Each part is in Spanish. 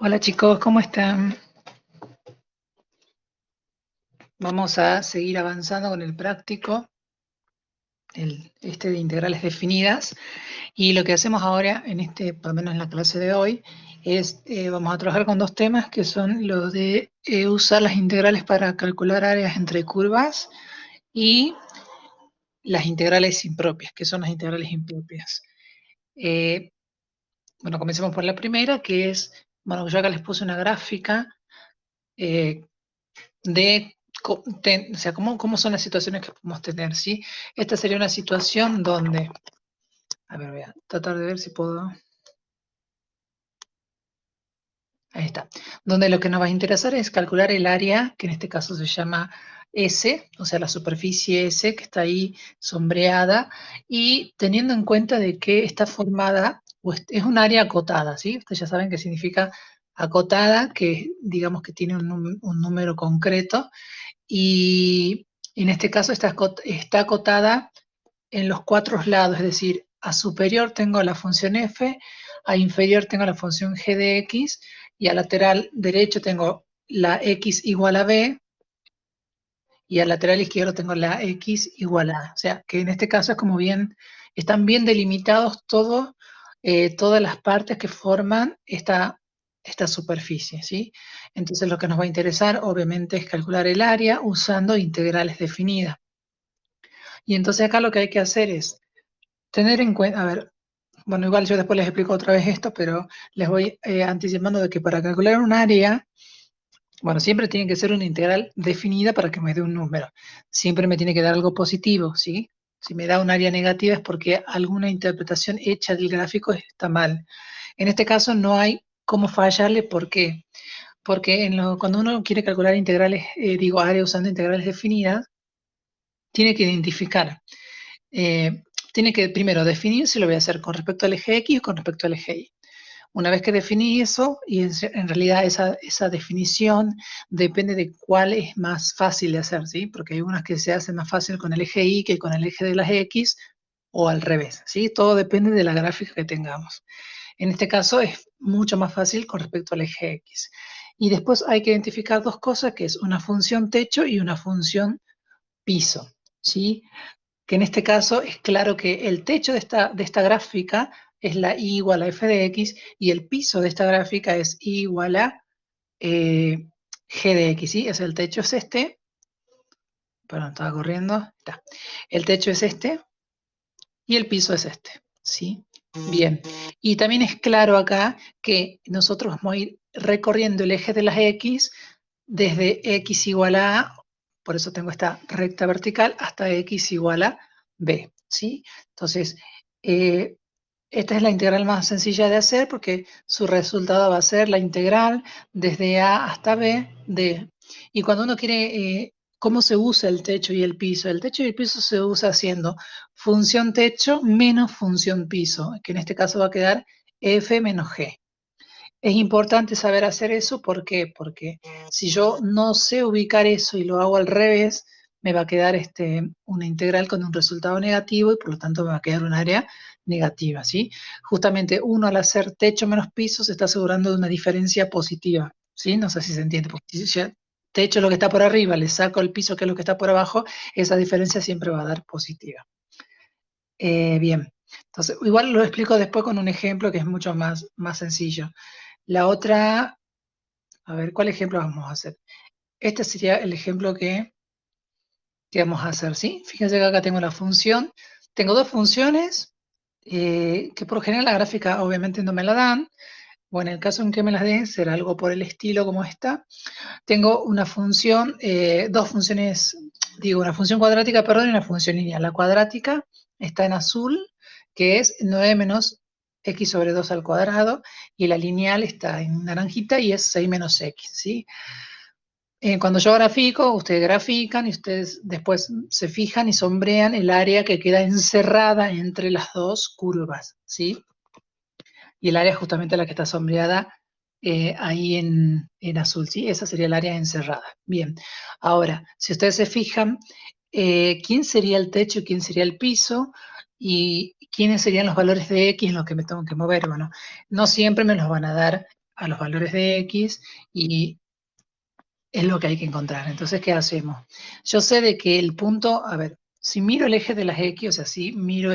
Hola chicos, ¿cómo están? Vamos a seguir avanzando con el práctico, este de integrales definidas. Y lo que hacemos ahora, por lo menos en la clase de hoy, es vamos a trabajar con dos temas que son los de usar las integrales para calcular áreas entre curvas y las integrales impropias, que son las integrales impropias. Eh, bueno, comencemos por la primera, que es, bueno, yo acá les puse una gráfica eh, o sea, cómo son las situaciones que podemos tener, ¿sí? Esta sería una situación donde, a ver, voy a tratar de ver si puedo, ahí está, donde lo que nos va a interesar es calcular el área, que en este caso se llama S, o sea, la superficie S que está ahí sombreada, y teniendo en cuenta de que está formada, es un área acotada, ¿sí? Ustedes ya saben qué significa acotada, que digamos que tiene un número concreto, y en este caso está acotada en los cuatro lados, es decir, a superior tengo la función f, a inferior tengo la función g de x, y a lateral derecho tengo la x igual a b, y al lateral izquierdo tengo la x igual a. O sea, que en este caso es como bien, están bien delimitados todas las partes que forman esta superficie, ¿sí? Entonces lo que nos va a interesar, obviamente, es calcular el área usando integrales definidas. Y entonces acá lo que hay que hacer es tener en cuenta, a ver, bueno, igual yo después les explico otra vez esto, pero les voy anticipando de que para calcular un área, bueno, siempre tiene que ser una integral definida para que me dé un número. Siempre me tiene que dar algo positivo, ¿sí? Si me da un área negativa es porque alguna interpretación hecha del gráfico está mal. En este caso no hay cómo fallarle, ¿por qué? Porque cuando uno quiere calcular integrales, digo, área usando integrales definidas, tiene que identificar, eh, tiene que primero definir si lo voy a hacer con respecto al eje X o con respecto al eje Y. Una vez que definí eso, y en realidad esa definición depende de cuál es más fácil de hacer, ¿sí? Porque hay unas que se hacen más fácil con el eje Y que con el eje de las X, o al revés, ¿sí? Todo depende de la gráfica que tengamos. En este caso es mucho más fácil con respecto al eje X. Y después hay que identificar dos cosas, que es una función techo y una función piso, ¿sí? Que en este caso es claro que el techo de esta gráfica es la y igual a f de x, y el piso de esta gráfica es y igual a g de x, ¿sí? El techo es este, perdón, estaba corriendo, está. El techo es este y el piso es este, ¿sí? Bien, y también es claro acá que nosotros vamos a ir recorriendo el eje de las x desde x igual a, por eso tengo esta recta vertical, hasta x igual a b, ¿sí? Entonces, eh, esta es la integral más sencilla de hacer porque su resultado va a ser la integral desde a hasta b de. Y cuando uno quiere, ¿cómo se usa el techo y el piso? El techo y el piso se usa haciendo función techo menos función piso, que en este caso va a quedar f menos g. Es importante saber hacer eso, ¿por qué? Porque si yo no sé ubicar eso y lo hago al revés, me va a quedar una integral con un resultado negativo y por lo tanto me va a quedar un área negativa, ¿sí? Justamente uno al hacer techo menos piso se está asegurando de una diferencia positiva, ¿sí? No sé si se entiende, porque si yo techo es lo que está por arriba, le saco el piso que es lo que está por abajo, esa diferencia siempre va a dar positiva. Bien, entonces igual lo explico después con un ejemplo que es mucho más sencillo. La otra, a ver, ¿cuál ejemplo vamos a hacer? Este sería el ejemplo que vamos a hacer, ¿sí? Fíjense que acá tengo la función. Tengo dos funciones que por lo general la gráfica obviamente no me la dan. O en el caso en que me las den, será algo por el estilo como esta. Tengo una función, dos funciones, digo, una función cuadrática, perdón, y una función lineal. La cuadrática está en azul, que es 9 menos x sobre 2 al cuadrado, y la lineal está en naranjita y es 6 menos x, ¿sí? Cuando yo grafico, ustedes grafican y ustedes después se fijan y sombrean el área que queda encerrada entre las dos curvas, ¿sí? Y el área es justamente la que está sombreada ahí en azul, ¿sí? Esa sería el área encerrada. Bien, ahora, si ustedes se fijan, ¿quién sería el techo y quién sería el piso? ¿Y quiénes serían los valores de X en los que me tengo que mover? Bueno, no siempre me los van a dar a los valores de X y es lo que hay que encontrar. Entonces, ¿qué hacemos? Yo sé de que el punto, a ver, si miro el eje de las X, o sea, si miro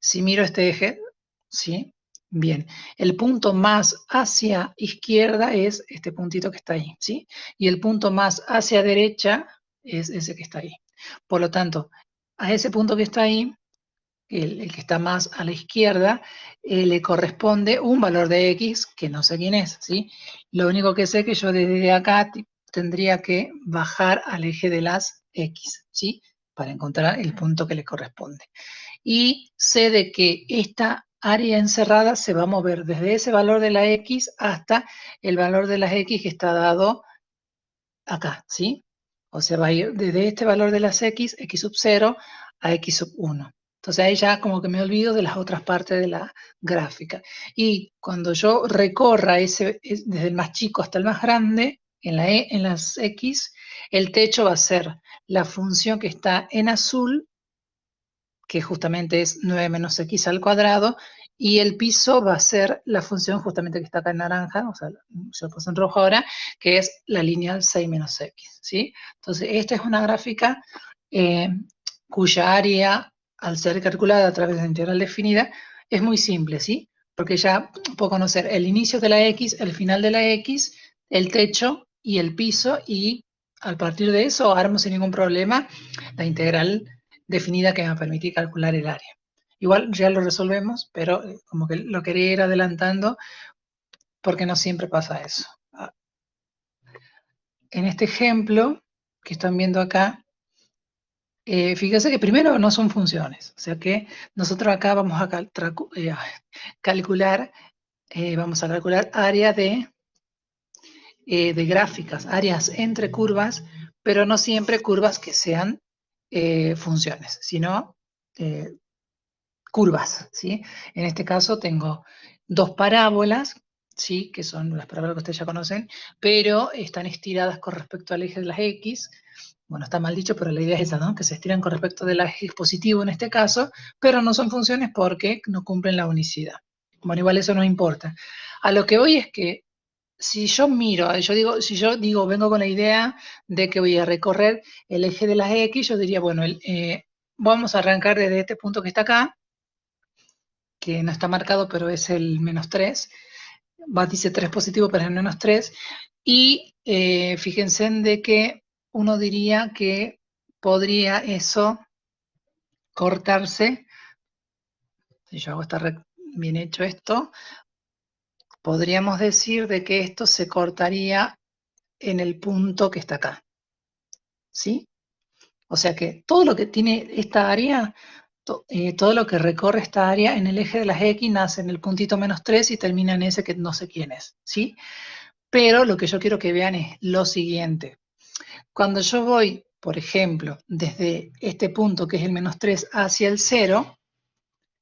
si miro este eje, ¿sí? Bien, el punto más hacia izquierda es este puntito que está ahí, ¿sí? Y el punto más hacia derecha es ese que está ahí. Por lo tanto, a ese punto que está ahí, el que está más a la izquierda, le corresponde un valor de X que no sé quién es, ¿sí? Lo único que sé es que yo desde acá tendría que bajar al eje de las X, ¿sí? Para encontrar el punto que le corresponde. Y sé de que esta área encerrada se va a mover desde ese valor de la X hasta el valor de las X que está dado acá, ¿sí? O sea, va a ir desde este valor de las X sub 0, a X sub 1. Entonces ahí ya como que me olvido de las otras partes de la gráfica. Y cuando yo recorra desde el más chico hasta el más grande, en las X, el techo va a ser la función que está en azul, que justamente es 9 menos x al cuadrado, y el piso va a ser la función justamente que está acá en naranja, o sea, yo lo puse en rojo ahora, que es la lineal 6 menos x, ¿sí? Entonces, esta es una gráfica eh, cuya área, al ser calculada a través de la integral definida, es muy simple, ¿sí? Porque ya puedo conocer el inicio de la x, el final de la x, el techo y el piso, y a partir de eso armo sin ningún problema la integral definida que me va a permitir calcular el área. Igual ya lo resolvemos, pero como que lo quería ir adelantando porque no siempre pasa eso. En este ejemplo que están viendo acá, fíjense que primero no son funciones, o sea que nosotros acá vamos a calcular, área de gráficas, áreas entre curvas, pero no siempre curvas que sean funciones, sino curvas, ¿sí? En este caso tengo dos parábolas, ¿sí? Que son las parábolas que ustedes ya conocen, pero están estiradas con respecto al eje de las X. Bueno, está mal dicho, pero la idea es esa, ¿no? Que se estiran con respecto del eje positivo en este caso, pero no son funciones porque no cumplen la unicidad. Bueno, igual eso no importa. A lo que voy es que si yo miro, si yo digo, vengo con la idea de que voy a recorrer el eje de las X, yo diría, bueno, vamos a arrancar desde este punto que está acá, que no está marcado, pero es el -3. Dice 3 positivo, pero es el -3. Y fíjense en de que uno diría que podría eso cortarse. Si yo hago bien hecho esto, podríamos decir de que esto se cortaría en el punto que está acá. ¿Sí? O sea que todo lo que tiene esta área, todo lo que recorre esta área en el eje de las X nace en el puntito -3 y termina en ese que no sé quién es, ¿sí? Pero lo que yo quiero que vean es lo siguiente. Cuando yo voy, por ejemplo, desde este punto que es el -3 hacia el 0,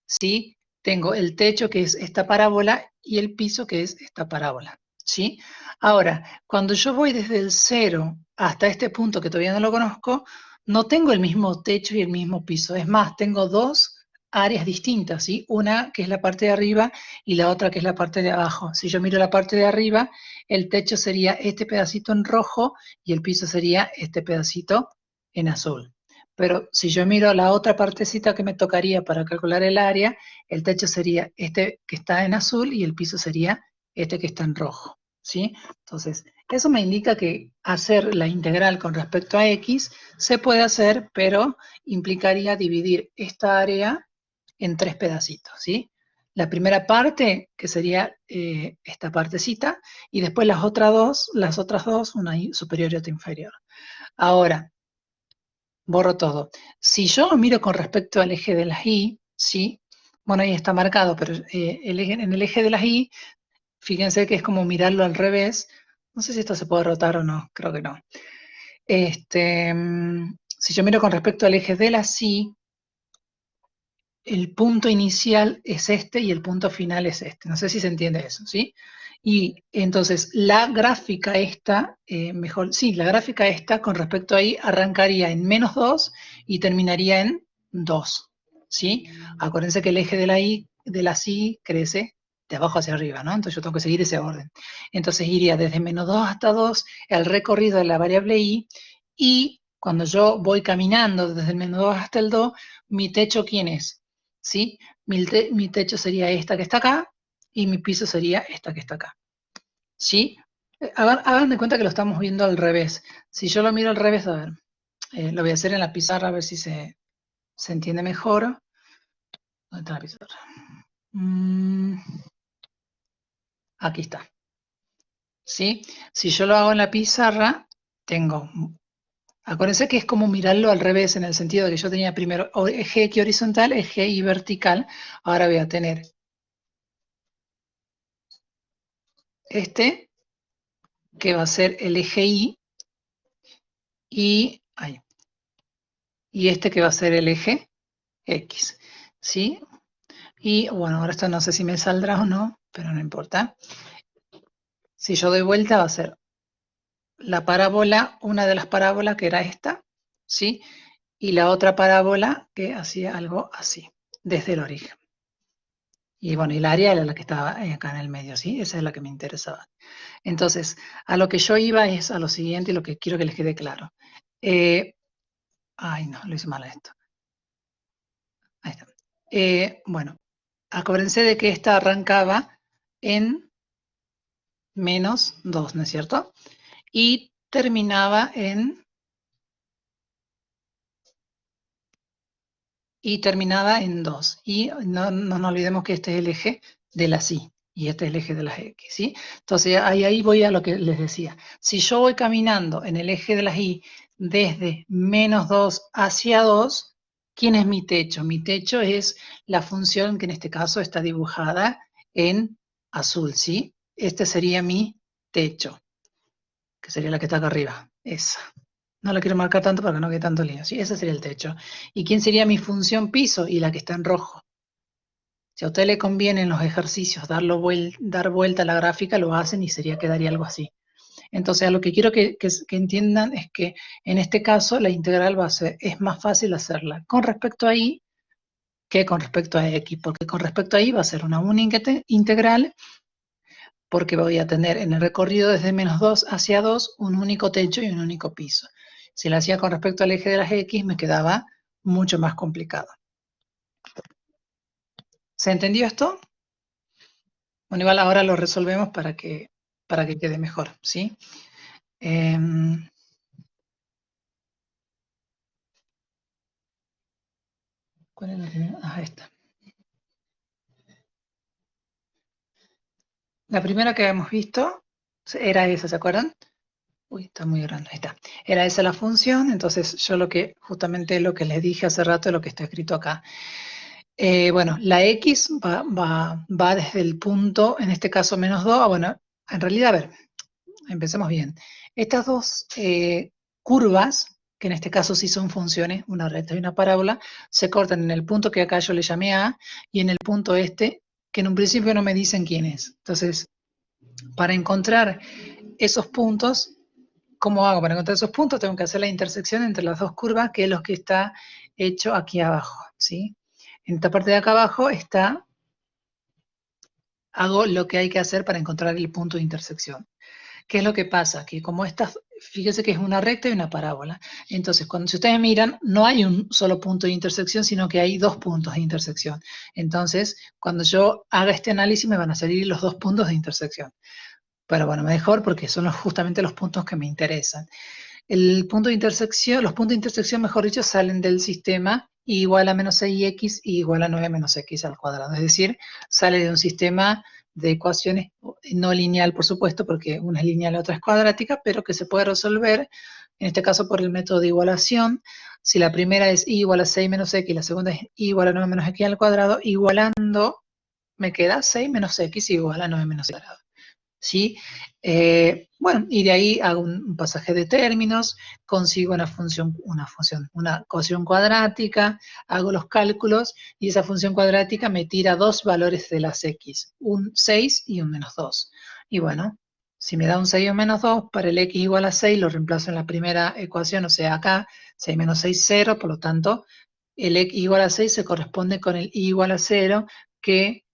¿sí? Tengo el techo que es esta parábola y el piso que es esta parábola, ¿sí? Ahora, cuando yo voy desde el 0 hasta este punto que todavía no lo conozco, no tengo el mismo techo y el mismo piso. Es más, tengo dos áreas distintas, ¿sí? Una que es la parte de arriba y la otra que es la parte de abajo. Si yo miro la parte de arriba, el techo sería este pedacito en rojo y el piso sería este pedacito en azul. Pero si yo miro la otra partecita que me tocaría para calcular el área, el techo sería este que está en azul y el piso sería este que está en rojo, ¿sí? Entonces, eso me indica que hacer la integral con respecto a x se puede hacer, pero implicaría dividir esta área en tres pedacitos, ¿sí? La primera parte, que sería esta partecita, y después las otras dos, una superior y otra inferior. Ahora, borro todo. Si yo lo miro con respecto al eje de las Y, ¿sí? Bueno, ahí está marcado, pero en el eje de las Y, fíjense que es como mirarlo al revés. No sé si esto se puede rotar o no, creo que no. Si yo miro con respecto al eje de las Y, el punto inicial es este y el punto final es este. No sé si se entiende eso, ¿sí? Y entonces la gráfica esta, la gráfica esta con respecto ahí arrancaría en -2 y terminaría en 2, ¿sí? Acuérdense que el eje de la Y crece de abajo hacia arriba, ¿no? Entonces yo tengo que seguir ese orden. Entonces iría desde menos 2 hasta 2 el recorrido de la variable y, y cuando yo voy caminando desde el menos 2 hasta el 2, mi techo, ¿quién es? ¿Sí? Mi techo sería esta que está acá y mi piso sería esta que está acá. ¿Sí? Hagan de cuenta que lo estamos viendo al revés. Si yo lo miro al revés, a ver, lo voy a hacer en la pizarra a ver si se entiende mejor. ¿Dónde está la pizarra? Aquí está. ¿Sí? Si yo lo hago en la pizarra, tengo... Acuérdense que es como mirarlo al revés, en el sentido de que yo tenía primero eje X horizontal, eje Y vertical. Ahora voy a tener este, que va a ser el eje Y, y este que va a ser el eje X. ¿Sí? Y bueno, ahora esto no sé si me saldrá o no, pero no importa. Si yo doy vuelta va a ser la parábola, una de las parábolas que era esta, ¿sí? Y la otra parábola que hacía algo así, desde el origen. Y bueno, y el área era la que estaba acá en el medio, ¿sí? Esa es la que me interesaba. Entonces, a lo que yo iba es a lo siguiente y lo que quiero que les quede claro. Ay, no, lo hice mal esto. Ahí está. Bueno, acuérdense de que esta arrancaba en menos 2, ¿no es cierto? Y terminaba en 2. Y no nos olvidemos que este es el eje de las Y y este es el eje de las X, ¿sí? Entonces ahí voy a lo que les decía. Si yo voy caminando en el eje de las Y desde menos 2 hacia 2, ¿quién es mi techo? Mi techo es la función que en este caso está dibujada en azul, ¿sí? Este sería mi techo, que sería la que está acá arriba, esa. No la quiero marcar tanto para que no quede tanto lío. ¿Sí? Ese sería el techo. ¿Y quién sería mi función piso? Y la que está en rojo. Si a usted le conviene en los ejercicios dar vuelta a la gráfica, lo hacen y quedaría algo así. Entonces, a lo que quiero que entiendan es que en este caso la integral es más fácil hacerla con respecto a y que con respecto a x, porque con respecto a y va a ser una única integral, porque voy a tener en el recorrido desde menos 2 hacia 2 un único techo y un único piso. Si la hacía con respecto al eje de las X, me quedaba mucho más complicado. ¿Se entendió esto? Bueno, igual ahora lo resolvemos para que quede mejor, ¿sí? ¿Cuál es la primera? Ah, esta. La primera que habíamos visto era esa, ¿se acuerdan? Uy, está muy grande, ahí está. Era esa la función, entonces yo justamente lo que les dije hace rato es lo que está escrito acá. Bueno, la X va desde el punto, en este caso menos 2, bueno, en realidad, a ver, empecemos bien. Estas dos curvas, que en este caso sí son funciones, una recta y una parábola, se cortan en el punto que acá yo le llamé A y en el punto este, que en un principio no me dicen quién es. Entonces, para encontrar esos puntos, ¿cómo hago? Para encontrar esos puntos tengo que hacer la intersección entre las dos curvas, que es lo que está hecho aquí abajo, ¿sí? En esta parte de acá abajo hago lo que hay que hacer para encontrar el punto de intersección. ¿Qué es lo que pasa? Que como fíjese que es una recta y una parábola. Entonces, si ustedes miran, no hay un solo punto de intersección, sino que hay dos puntos de intersección. Entonces, cuando yo haga este análisis, me van a salir los dos puntos de intersección. Pero bueno, mejor porque son justamente los puntos que me interesan. Los puntos de intersección, mejor dicho, salen del sistema y igual a menos 6x y igual a 9 menos x al cuadrado. Es decir, sale de un sistema de ecuaciones no lineal, por supuesto, porque una es lineal y la otra es cuadrática, pero que se puede resolver, en este caso por el método de igualación. Si la primera es y igual a 6 menos x y la segunda es y igual a 9 menos x al cuadrado, igualando me queda 6 menos x igual a 9 menos x al cuadrado. ¿Sí? Bueno, y de ahí hago un pasaje de términos, consigo una ecuación cuadrática, hago los cálculos y esa función cuadrática me tira dos valores de las x, un 6 y un menos 2. Y bueno, si me da un 6 y un menos 2, para el x igual a 6 lo reemplazo en la primera ecuación, o sea acá 6 menos 6, 0, por lo tanto el x igual a 6 se corresponde con el y igual a 0, que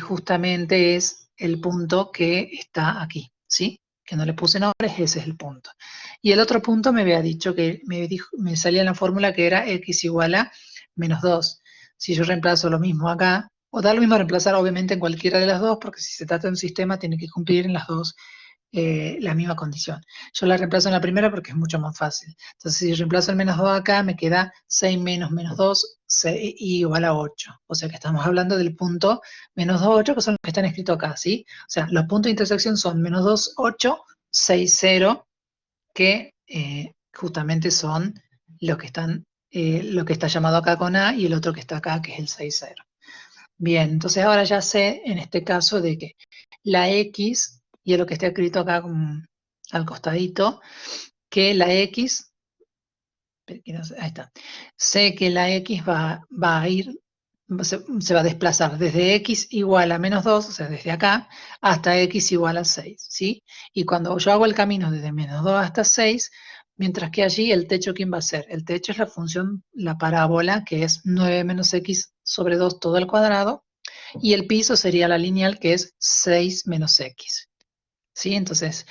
justamente es el punto que está aquí, ¿sí? Que no le puse nombres, ese es el punto. Y el otro punto me había dicho que me salía en la fórmula que era x igual a menos 2. Si yo reemplazo lo mismo acá, o da lo mismo reemplazar obviamente en cualquiera de las dos, porque si se trata de un sistema tiene que cumplir en las dos la misma condición. Yo la reemplazo en la primera porque es mucho más fácil. Entonces, si reemplazo el menos 2 acá, me queda 6 menos menos 2 igual a 8. O sea que estamos hablando del punto menos 2, 8, que son los que están escritos acá, ¿sí? O sea, los puntos de intersección son menos 2, 8, 6, 0, que justamente son los que están, lo que está llamado acá con A y el otro que está acá, que es el 6, 0. Bien, entonces ahora ya sé en este caso de que la X, y es lo que está escrito acá al costadito, que la X, ahí está, sé que la X va a ir, se va a desplazar desde X igual a menos 2, o sea, desde acá, hasta X igual a 6, ¿sí? Y cuando yo hago el camino desde menos 2 hasta 6, mientras que allí el techo, ¿quién va a ser? El techo es la función, la parábola, que es 9 menos X sobre 2 todo al cuadrado, y el piso sería la lineal, que es 6 menos X. ¿Sí? Entonces,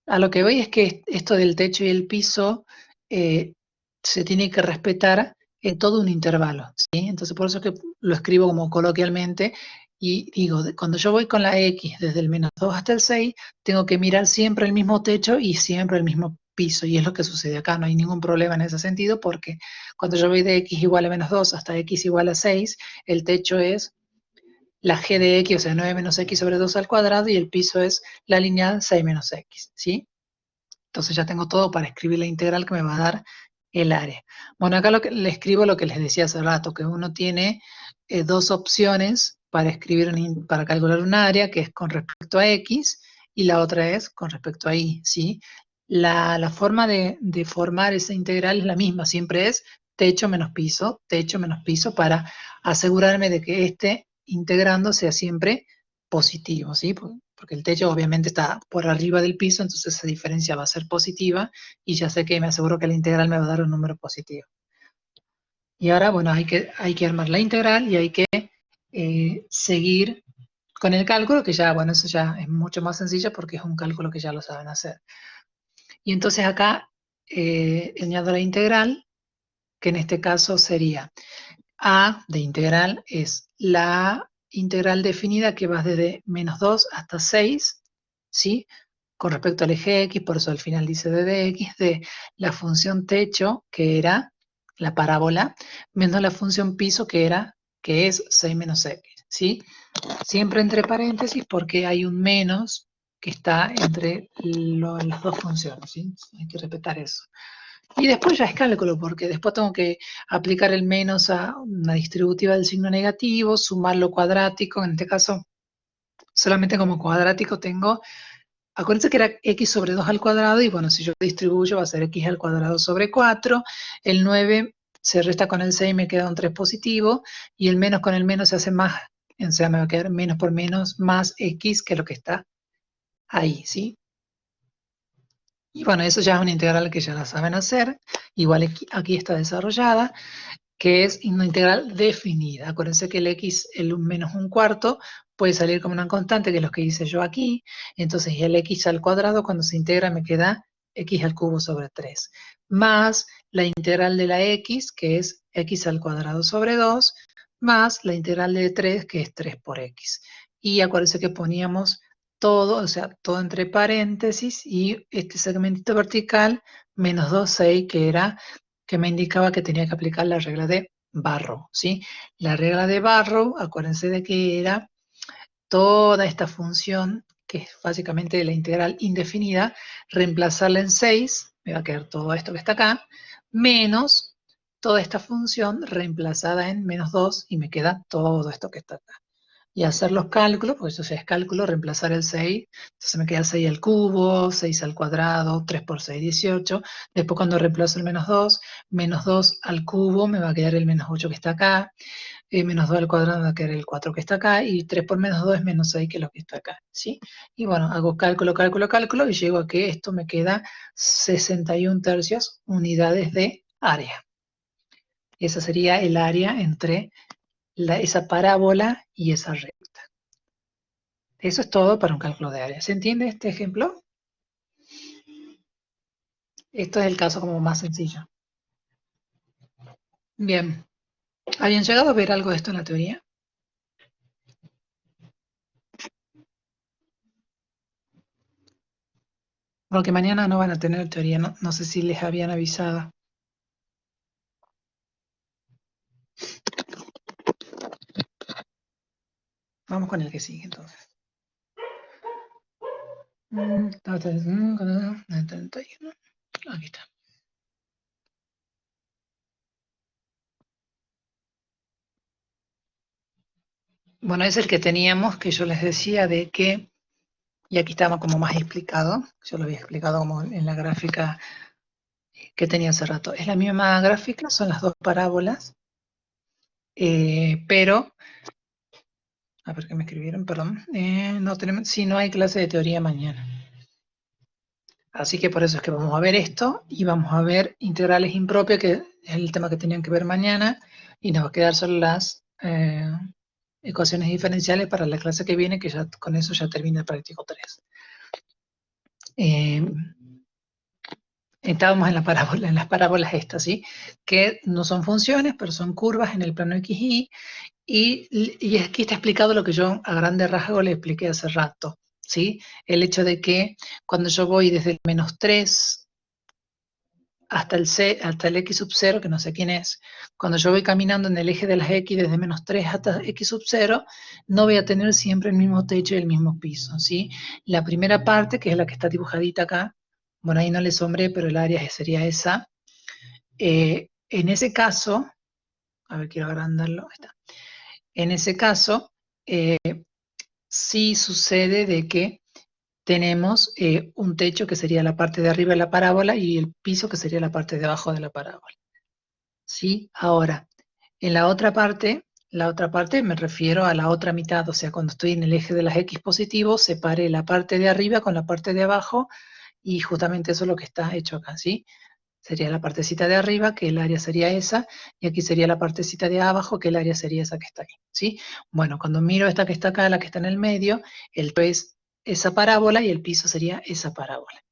a lo que voy es que esto del techo y el piso se tiene que respetar en todo un intervalo. ¿Sí? Entonces, por eso es que lo escribo como coloquialmente y digo, cuando yo voy con la X desde el menos 2 hasta el 6, tengo que mirar siempre el mismo techo y siempre el mismo piso. Y es lo que sucede acá, no hay ningún problema en ese sentido, porque cuando yo voy de X igual a menos 2 hasta X igual a 6, el techo es la g de x, o sea, 9 menos x sobre 2 al cuadrado, y el piso es la lineal 6 menos x, ¿sí? Entonces ya tengo todo para escribir la integral que me va a dar el área. Bueno, acá le escribo lo que les decía hace rato, que uno tiene dos opciones para para calcular un área, que es con respecto a x, y la otra es con respecto a y, ¿sí? La forma de formar esa integral es la misma, siempre es techo menos piso, para asegurarme de que este integrando sea siempre positivo, ¿sí? Porque el techo obviamente está por arriba del piso, entonces esa diferencia va a ser positiva y ya sé que me aseguro que la integral me va a dar un número positivo. Y ahora, bueno, hay que armar la integral y hay que seguir con el cálculo, que ya, bueno, eso ya es mucho más sencillo porque es un cálculo que ya lo saben hacer. Y entonces acá añado la integral, que en este caso sería A de integral es la integral definida que va desde menos 2 hasta 6, ¿sí? Con respecto al eje X, por eso al final dice d de X, de la función techo, que era la parábola, menos la función piso, que es 6 menos X, ¿sí? Siempre entre paréntesis porque hay un menos que está entre las dos funciones, ¿sí? Hay que respetar eso. Y después ya es cálculo, porque después tengo que aplicar el menos a una distributiva del signo negativo, sumar lo cuadrático, en este caso solamente como cuadrático tengo, acuérdense que era x sobre 2 al cuadrado, y bueno, si yo distribuyo va a ser x al cuadrado sobre 4, el 9 se resta con el 6, me queda un 3 positivo, y el menos con el menos se hace más, o sea, me va a quedar menos por menos más x, que es lo que está ahí, ¿sí? Y bueno, eso ya es una integral que ya la saben hacer, igual aquí está desarrollada, que es una integral definida. Acuérdense que el x, el menos un cuarto, puede salir como una constante, que es lo que hice yo aquí. Entonces el x al cuadrado, cuando se integra, me queda x al cubo sobre 3. Más la integral de la x, que es x al cuadrado sobre 2, más la integral de 3, que es 3 por x. Y acuérdense que poníamos todo, o sea, todo entre paréntesis, y este segmentito vertical, menos 2, 6, que me indicaba que tenía que aplicar la regla de Barrow, ¿sí? La regla de Barrow, acuérdense de que era toda esta función, que es básicamente la integral indefinida, reemplazarla en 6, me va a quedar todo esto que está acá, menos toda esta función reemplazada en menos 2, y me queda todo esto que está acá. Y hacer los cálculos, porque eso ya es cálculo, reemplazar el 6, entonces me queda 6 al cubo, 6 al cuadrado, 3 por 6, 18. Después cuando reemplazo el menos 2 al cubo, me va a quedar el menos 8 que está acá, menos 2 al cuadrado me va a quedar el 4 que está acá, y 3 por menos 2 es menos 6, que es lo que está acá, ¿sí? Y bueno, hago cálculo, cálculo, cálculo, y llego a que esto me queda 61 tercios unidades de área. Esa sería el área entre esa parábola y esa recta. Eso es todo para un cálculo de área. ¿Se entiende este ejemplo? Esto es el caso como más sencillo. Bien. ¿Habían llegado a ver algo de esto en la teoría? Porque mañana no van a tener teoría, no sé si les habían avisado. Vamos con el que sigue entonces. Aquí está. Bueno, es el que teníamos, que yo les decía de que, y aquí estaba como más explicado, yo lo había explicado como en la gráfica que tenía hace rato. Es la misma gráfica, son las dos parábolas, pero, a ver qué me escribieron, perdón, no tenemos, sí, no hay clase de teoría mañana. Así que por eso es que vamos a ver esto y vamos a ver integrales impropias, que es el tema que tenían que ver mañana, y nos va a quedar solo las ecuaciones diferenciales para la clase que viene, que ya con eso ya termina el práctico 3. Estábamos en la parábola, en las parábolas estas, ¿sí? Que no son funciones, pero son curvas en el plano XY, y aquí está explicado lo que yo a grandes rasgos le expliqué hace rato, ¿sí? El hecho de que cuando yo voy desde el -3 hasta el x sub 0, que no sé quién es, cuando yo voy caminando en el eje de las x desde -3 hasta x sub 0, no voy a tener siempre el mismo techo y el mismo piso, ¿sí? La primera parte, que es la que está dibujadita acá, bueno, ahí no le sombré, pero el área sería esa. En ese caso, a ver, quiero agrandarlo, ahí está. En ese caso, sí sucede de que tenemos un techo que sería la parte de arriba de la parábola y el piso que sería la parte de abajo de la parábola. ¿Sí? Ahora, en la otra parte me refiero a la otra mitad, o sea, cuando estoy en el eje de las X positivos, separé la parte de arriba con la parte de abajo y justamente eso es lo que está hecho acá, ¿sí? Sería la partecita de arriba, que el área sería esa, y aquí sería la partecita de abajo, que el área sería esa que está aquí, ¿sí? Bueno, cuando miro esta que está acá, la que está en el medio, el techo es esa parábola y el piso sería esa parábola.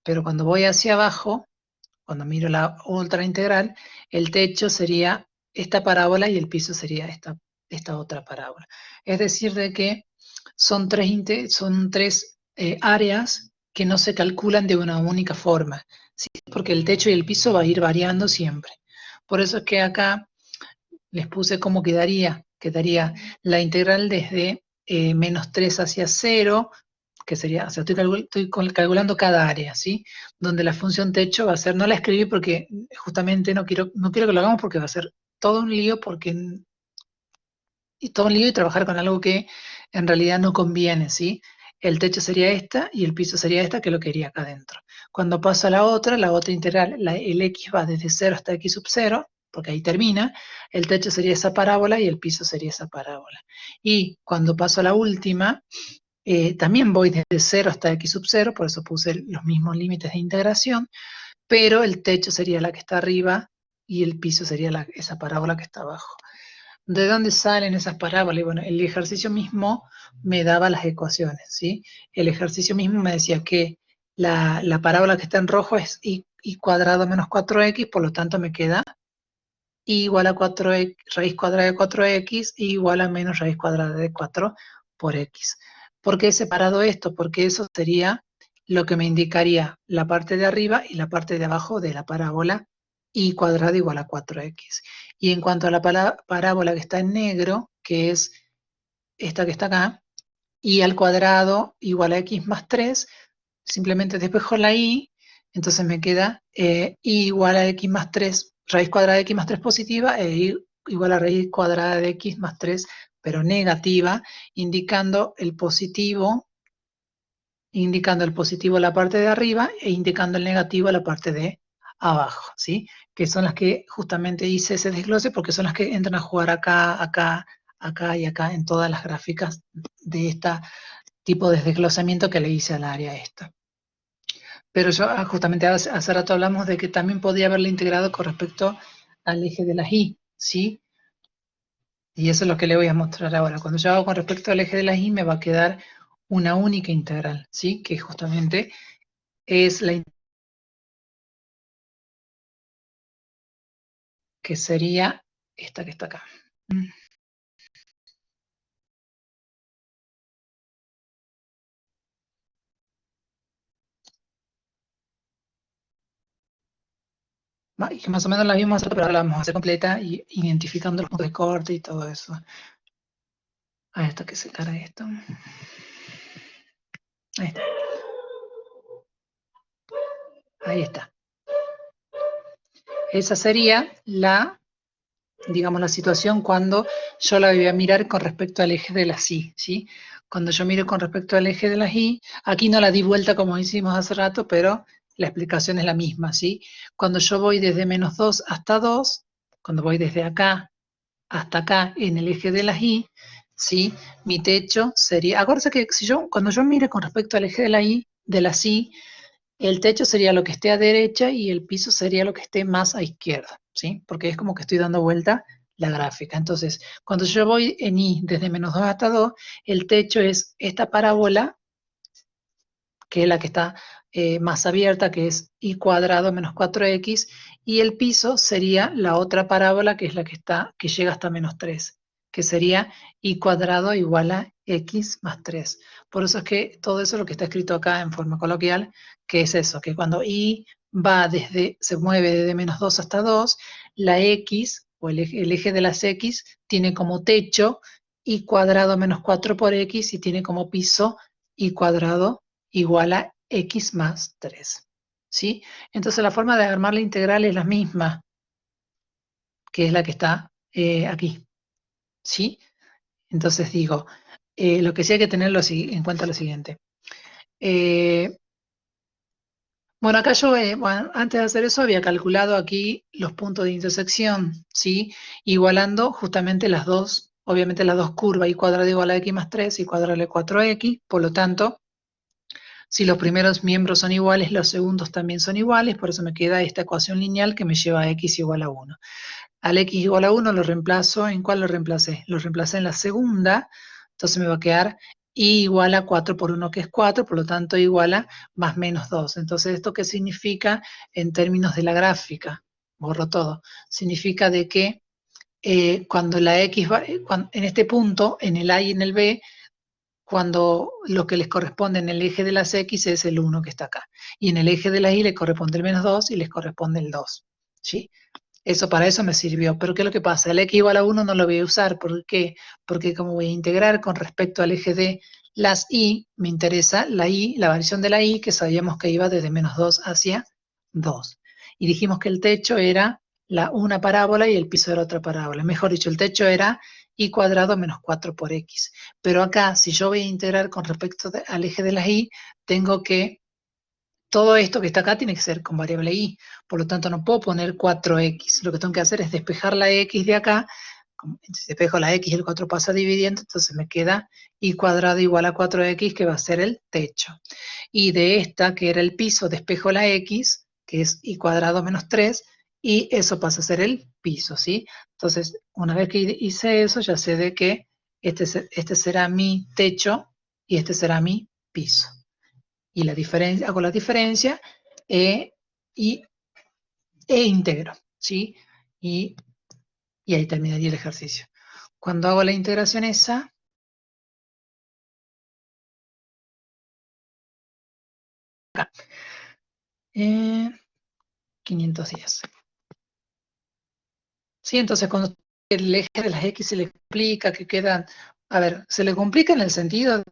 Pero cuando voy hacia abajo, cuando miro la otra integral, el techo sería esta parábola y el piso sería esta otra parábola. Es decir, de que son tres áreas que no se calculan de una única forma, ¿sí? Porque el techo y el piso va a ir variando siempre. Por eso es que acá les puse cómo quedaría. Quedaría la integral desde -3 hacia 0, que sería, o sea, estoy calculando cada área, ¿sí? Donde la función techo va a ser, no la escribí porque justamente no quiero que lo hagamos porque va a ser todo un lío, y todo un lío y trabajar con algo que en realidad no conviene, ¿sí? El techo sería esta y el piso sería esta, que lo quería acá adentro. Cuando paso a la otra integral, el x va desde 0 hasta x sub 0, porque ahí termina, el techo sería esa parábola y el piso sería esa parábola. Y cuando paso a la última, también voy desde 0 hasta x sub 0, por eso puse los mismos límites de integración, pero el techo sería la que está arriba y el piso sería esa parábola que está abajo. ¿De dónde salen esas parábolas? Y bueno, el ejercicio mismo me daba las ecuaciones, ¿sí? El ejercicio mismo me decía que la parábola que está en rojo es y cuadrado menos 4x, por lo tanto me queda y igual a 4x, raíz cuadrada de 4x igual a menos raíz cuadrada de 4 por x. ¿Por qué he separado esto? Porque eso sería lo que me indicaría la parte de arriba y la parte de abajo de la parábola y cuadrado igual a 4x. Y en cuanto a la parábola que está en negro, que es esta que está acá, y al cuadrado igual a x más 3, simplemente despejo la y, entonces me queda y igual a x más 3, raíz cuadrada de x más 3 positiva, e y igual a raíz cuadrada de x más 3, pero negativa, indicando el positivo la parte de arriba e indicando el negativo la parte de abajo, ¿sí? Que son las que justamente hice ese desglose porque son las que entran a jugar acá, acá, acá y acá en todas las gráficas de este tipo de desglosamiento que le hice al área esta. Pero yo justamente hace rato hablamos de que también podía haberle integrado con respecto al eje de las y, ¿sí? Y eso es lo que le voy a mostrar ahora. Cuando yo hago con respecto al eje de la y, me va a quedar una única integral, ¿sí? Que justamente es que sería esta que está acá. Y que más o menos la vimos, pero ahora la vamos a hacer completa y identificando los puntos de corte y todo eso. A esto que se carga esto. Ahí está. Ahí está. Esa sería la, digamos, la situación cuando yo la voy a mirar con respecto al eje de las y, ¿sí? Cuando yo miro con respecto al eje de las y, aquí no la di vuelta como hicimos hace rato, pero la explicación es la misma, ¿sí? Cuando yo voy desde -2 hasta 2, cuando voy desde acá hasta acá en el eje de las y, ¿sí? Mi techo sería, acuérdense que si yo, cuando yo mire con respecto al eje de la y, de las y, el techo sería lo que esté a derecha y el piso sería lo que esté más a izquierda, ¿sí? Porque es como que estoy dando vuelta la gráfica. Entonces, cuando yo voy en y desde -2 hasta 2, el techo es esta parábola, que es la que está más abierta, que es y cuadrado menos 4x, y el piso sería la otra parábola, que es la que está, que llega hasta -3, que sería y cuadrado igual a x más 3. Por eso es que todo eso es lo que está escrito acá en forma coloquial, que es eso, que cuando y va desde, se mueve desde -2 hasta 2, la x, o el eje de las x, tiene como techo y cuadrado menos 4 por x y tiene como piso y cuadrado igual a x más 3. ¿Sí? Entonces la forma de armar la integral es la misma, que es la que está aquí. ¿Sí? Entonces digo, lo que sí hay que tener en cuenta lo siguiente. Bueno, acá yo, bueno, antes de hacer eso, había calculado aquí los puntos de intersección, ¿sí? Igualando justamente las dos, obviamente las dos curvas, y cuadrado igual a x más 3 y cuadrado igual a 4x, por lo tanto, si los primeros miembros son iguales, los segundos también son iguales, por eso me queda esta ecuación lineal que me lleva a x igual a 1. Al x igual a 1 lo reemplazo, ¿en cuál lo reemplacé? Lo reemplacé en la segunda, entonces me va a quedar y igual a 4 por 1, que es 4, por lo tanto igual a más menos 2. Entonces, ¿esto qué significa en términos de la gráfica? Borro todo. Significa de que cuando la x va, en este punto, en el A y en el B, cuando lo que les corresponde en el eje de las X es el 1 que está acá. Y en el eje de las Y les corresponde el -2 y les corresponde el 2. ¿Sí? Eso para eso me sirvió. Pero ¿qué es lo que pasa? El x igual a 1 no lo voy a usar. ¿Por qué? Porque como voy a integrar con respecto al eje de las y, me interesa la y, la variación de la y, que sabíamos que iba desde -2 hacia 2. Y dijimos que el techo era una parábola y el piso era otra parábola. Mejor dicho, el techo era y cuadrado menos 4 por x. Pero acá, si yo voy a integrar con respecto al eje de las y, tengo que todo esto que está acá tiene que ser con variable y, por lo tanto no puedo poner 4x. Lo que tengo que hacer es despejar la x de acá. Si despejo la x y el 4 pasa dividiendo, entonces me queda y cuadrado igual a 4x, que va a ser el techo. Y de esta, que era el piso, despejo la x, que es y cuadrado menos 3, y eso pasa a ser el piso, ¿sí? Entonces, una vez que hice eso, ya sé de que este será mi techo y este será mi piso. Y la diferencia, hago la diferencia e, y, e integro, ¿sí? Y, y ahí terminaría el ejercicio. Cuando hago la integración esa, 510. ¿Sí? Entonces cuando el eje de las X se le complica, que quedan, a ver, se le complica en el sentido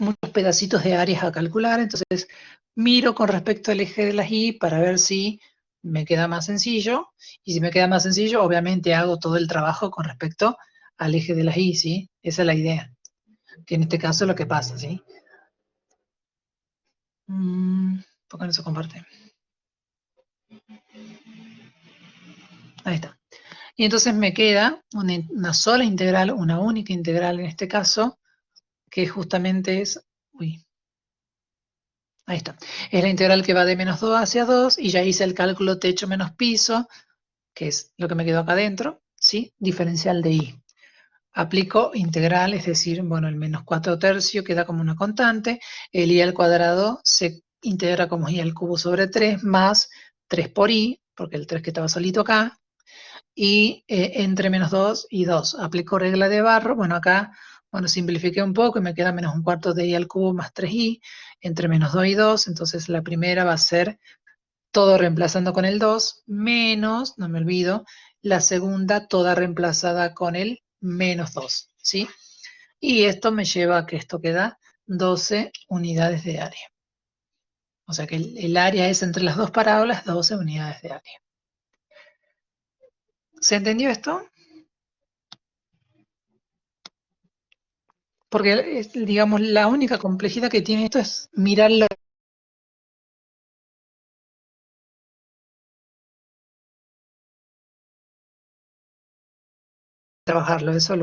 muchos pedacitos de áreas a calcular, entonces miro con respecto al eje de las Y para ver si me queda más sencillo, y si me queda más sencillo, obviamente hago todo el trabajo con respecto al eje de las Y, ¿sí? Esa es la idea, que en este caso es lo que pasa, ¿sí? ¿Por qué no se comparte? Ahí está. Y entonces me queda una sola integral, una única integral en este caso, que justamente es, uy, ahí está. Es la integral que va de -2 hacia 2 y ya hice el cálculo techo menos piso, que es lo que me quedó acá adentro, ¿sí? Diferencial de y. Aplico integral, es decir, bueno, el menos 4 tercios queda como una constante, el i al cuadrado se integra como i al cubo sobre 3 más 3 por i, porque el 3 que estaba solito acá, y entre menos 2 y 2. Aplico regla de Barro, bueno, acá, bueno, simplifiqué un poco y me queda menos un cuarto de i al cubo más 3i, entre menos 2 y 2, entonces la primera va a ser todo reemplazando con el 2, menos, no me olvido, la segunda toda reemplazada con el menos 2, ¿sí? Y esto me lleva a que esto queda 12 unidades de área. O sea que el área es entre las dos parábolas 12 unidades de área. ¿Se entendió esto? Porque, digamos, la única complejidad que tiene esto es mirarlo, trabajarlo, eso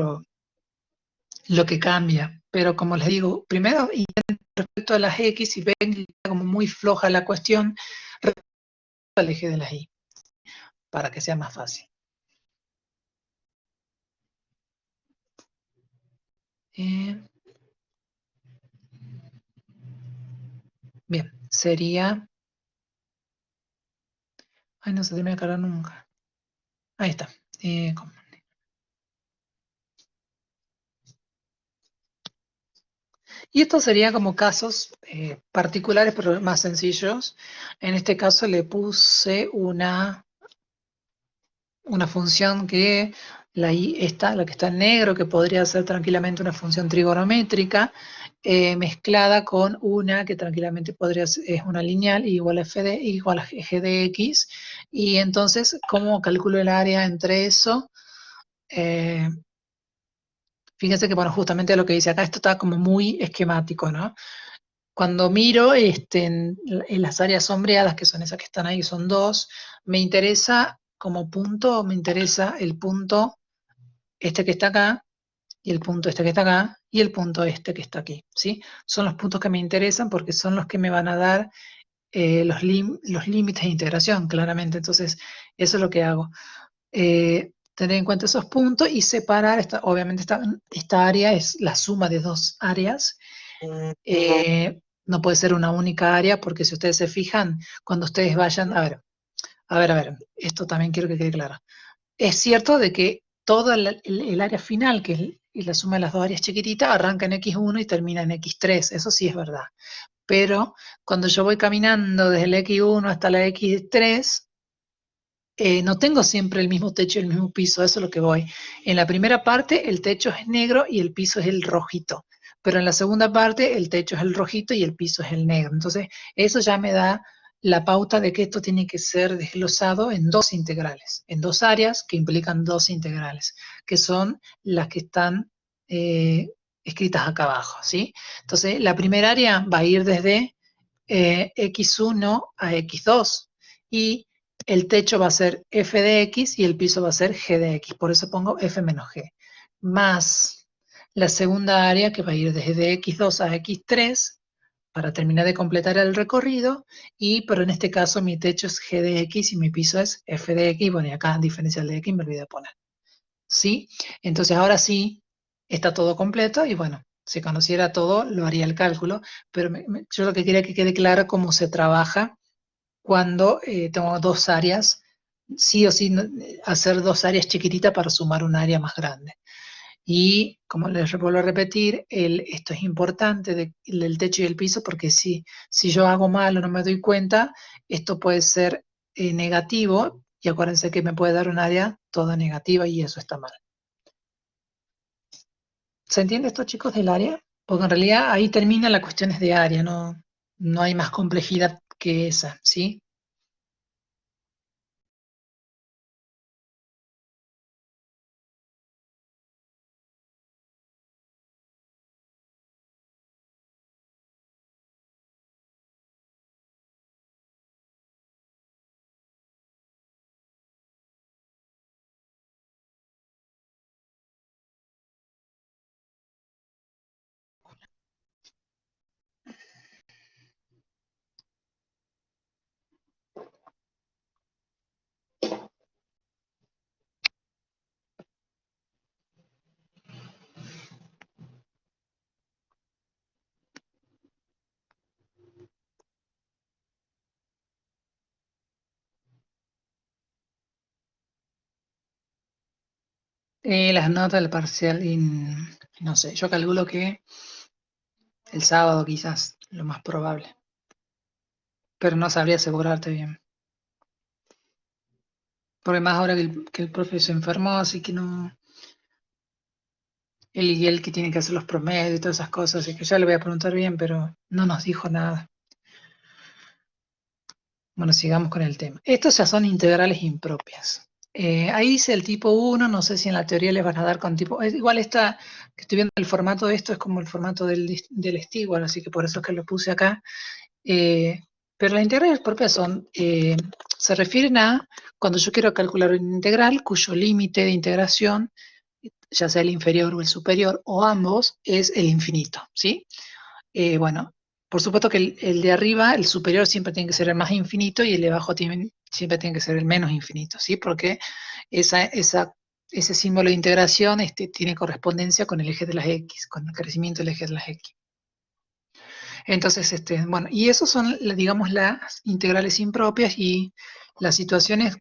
lo que cambia. Pero como les digo, primero, y respecto a las X, y ven que está como muy floja la cuestión, respecto al eje de las Y, para que sea más fácil. Eh, bien, sería... Ay, no se termina de cargar nunca. Ahí está. ¿Cómo? Y esto sería como casos particulares, pero más sencillos. En este caso le puse una función que la y esta, la que está en negro, que podría ser tranquilamente una función trigonométrica, mezclada con una que tranquilamente podría ser, es una lineal igual a igual a g de x. Y entonces, ¿cómo calculo el área entre eso? Eh, Fíjense que, bueno, justamente lo que dice acá, esto está como muy esquemático, ¿no? Cuando miro en las áreas sombreadas, que son esas que están ahí, son dos, me interesa como punto, me interesa el punto este que está acá, y el punto este que está acá, y el punto este que está aquí, ¿sí? Son los puntos que me interesan porque son los que me van a dar los límites de integración, claramente. Entonces, eso es lo que hago. Tener en cuenta esos puntos y separar, obviamente esta área es la suma de dos áreas. No puede ser una única área porque si ustedes se fijan, cuando ustedes vayan, a ver, esto también quiero que quede claro. Es cierto de que todo el área final, que es la suma de las dos áreas chiquititas, arranca en x1 y termina en x3, eso sí es verdad. Pero cuando yo voy caminando desde el x1 hasta la x3, no tengo siempre el mismo techo y el mismo piso, eso es lo que voy. En la primera parte el techo es negro y el piso es el rojito, pero en la segunda parte el techo es el rojito y el piso es el negro. Entonces, eso ya me da la pauta de que esto tiene que ser desglosado en dos integrales, en dos áreas que implican dos integrales, que son las que están escritas acá abajo, ¿sí? Entonces, la primera área va a ir desde x1 a x2 y el techo va a ser f de x y el piso va a ser g de x, por eso pongo f menos g, más la segunda área que va a ir desde x2 a x3 para terminar de completar el recorrido, pero en este caso mi techo es g de x y mi piso es f de x, bueno, y acá diferencial de x me olvidé de poner, ¿sí? Entonces ahora sí está todo completo y bueno, si conociera todo lo haría el cálculo, pero yo lo que quería que quede claro cómo se trabaja cuando tengo dos áreas, sí o sí hacer dos áreas chiquititas para sumar un área más grande. Y como les vuelvo a repetir, esto es importante del techo y el piso porque si yo hago mal o no me doy cuenta, esto puede ser negativo y acuérdense que me puede dar un área toda negativa y eso está mal. ¿Se entiende esto, chicos, del área? Porque en realidad ahí termina la cuestiones de área, no hay más complejidad que esa, ¿sí? Las notas del parcial, no sé, yo calculo que el sábado quizás, lo más probable, pero no sabría asegurarte bien. Porque más ahora que el profe se enfermó, así que no, él y él que tiene que hacer los promedios y todas esas cosas, así que ya le voy a preguntar bien, pero no nos dijo nada. Bueno, sigamos con el tema. Estos ya son integrales impropias. Ahí dice el tipo 1, no sé si en la teoría les van a dar con tipo. Igual esta, que estoy viendo el formato de esto, es como el formato del Stewart, así que por eso es que lo puse acá. Eh, pero las integrales propias se refieren a cuando yo quiero calcular un integral cuyo límite de integración, ya sea el inferior o el superior, o ambos, es el infinito, ¿sí? Bueno, por supuesto que el de arriba, el superior, siempre tiene que ser el más infinito y el de abajo siempre tiene que ser el menos infinito, ¿sí? Porque ese símbolo de integración tiene correspondencia con el eje de las X, con el crecimiento del eje de las X. Entonces, bueno, y esos son, digamos, las integrales impropias y las situaciones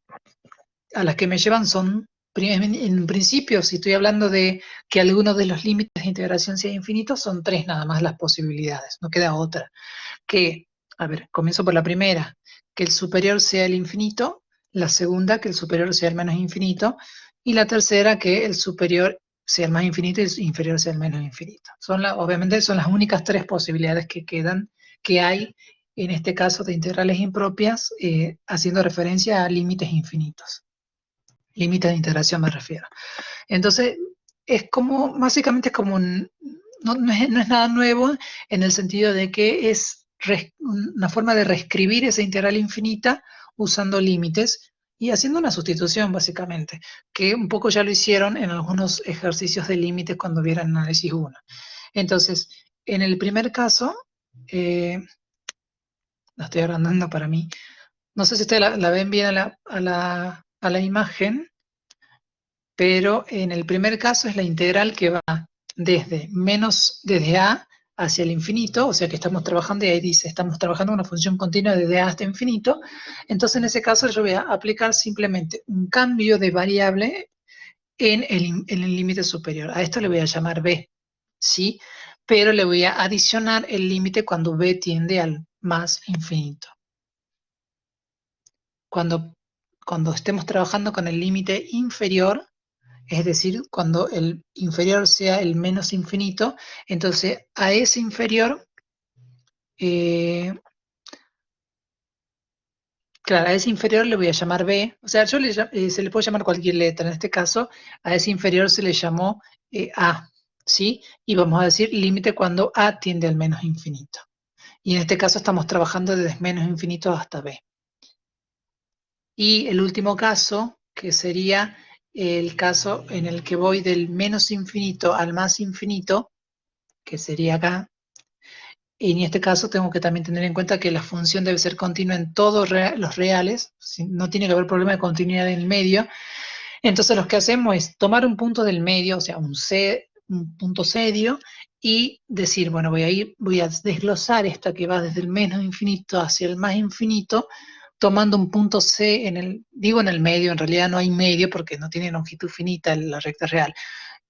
a las que me llevan son, en principio, si estoy hablando de que alguno de los límites de integración sea infinito, son tres nada más las posibilidades, no queda otra. Que, a ver, comienzo por la primera, que el superior sea el infinito, la segunda, que el superior sea el menos infinito, y la tercera, que el superior sea el más infinito y el inferior sea el menos infinito. Obviamente son las únicas tres posibilidades que quedan, que hay en este caso de integrales impropias, haciendo referencia a límites infinitos. Límites de integración me refiero. Entonces, básicamente es como no es nada nuevo en el sentido de que es una forma de reescribir esa integral infinita usando límites y haciendo una sustitución, básicamente, que un poco ya lo hicieron en algunos ejercicios de límites cuando vieron análisis 1. Entonces, en el primer caso, eh, la estoy agrandando para mí, no sé si ustedes la ven bien a la imagen, pero en el primer caso es la integral que va desde a hacia el infinito, o sea que estamos trabajando, y ahí dice, estamos trabajando una función continua desde a hasta infinito. Entonces en ese caso yo voy a aplicar simplemente un cambio de variable en el límite superior. A esto le voy a llamar b, ¿sí? Pero le voy a adicionar el límite cuando b tiende al más infinito. Cuando estemos trabajando con el límite inferior, es decir, cuando el inferior sea el menos infinito, entonces a ese inferior, eh, claro, a ese inferior le voy a llamar b, o sea, se le puede llamar cualquier letra, en este caso a ese inferior se le llamó a, ¿sí? Y vamos a decir límite cuando a tiende al menos infinito. Y en este caso estamos trabajando desde menos infinito hasta b. Y el último caso, que sería el caso en el que voy del menos infinito al más infinito, que sería acá. Y en este caso tengo que también tener en cuenta que la función debe ser continua en todos los reales, no tiene que haber problema de continuidad en el medio. Entonces lo que hacemos es tomar un punto del medio, o sea, un punto serio, y decir, bueno, voy a desglosar esta que va desde el menos infinito hacia el más infinito, tomando un punto C digo en el medio, en realidad no hay medio porque no tiene longitud finita la recta real.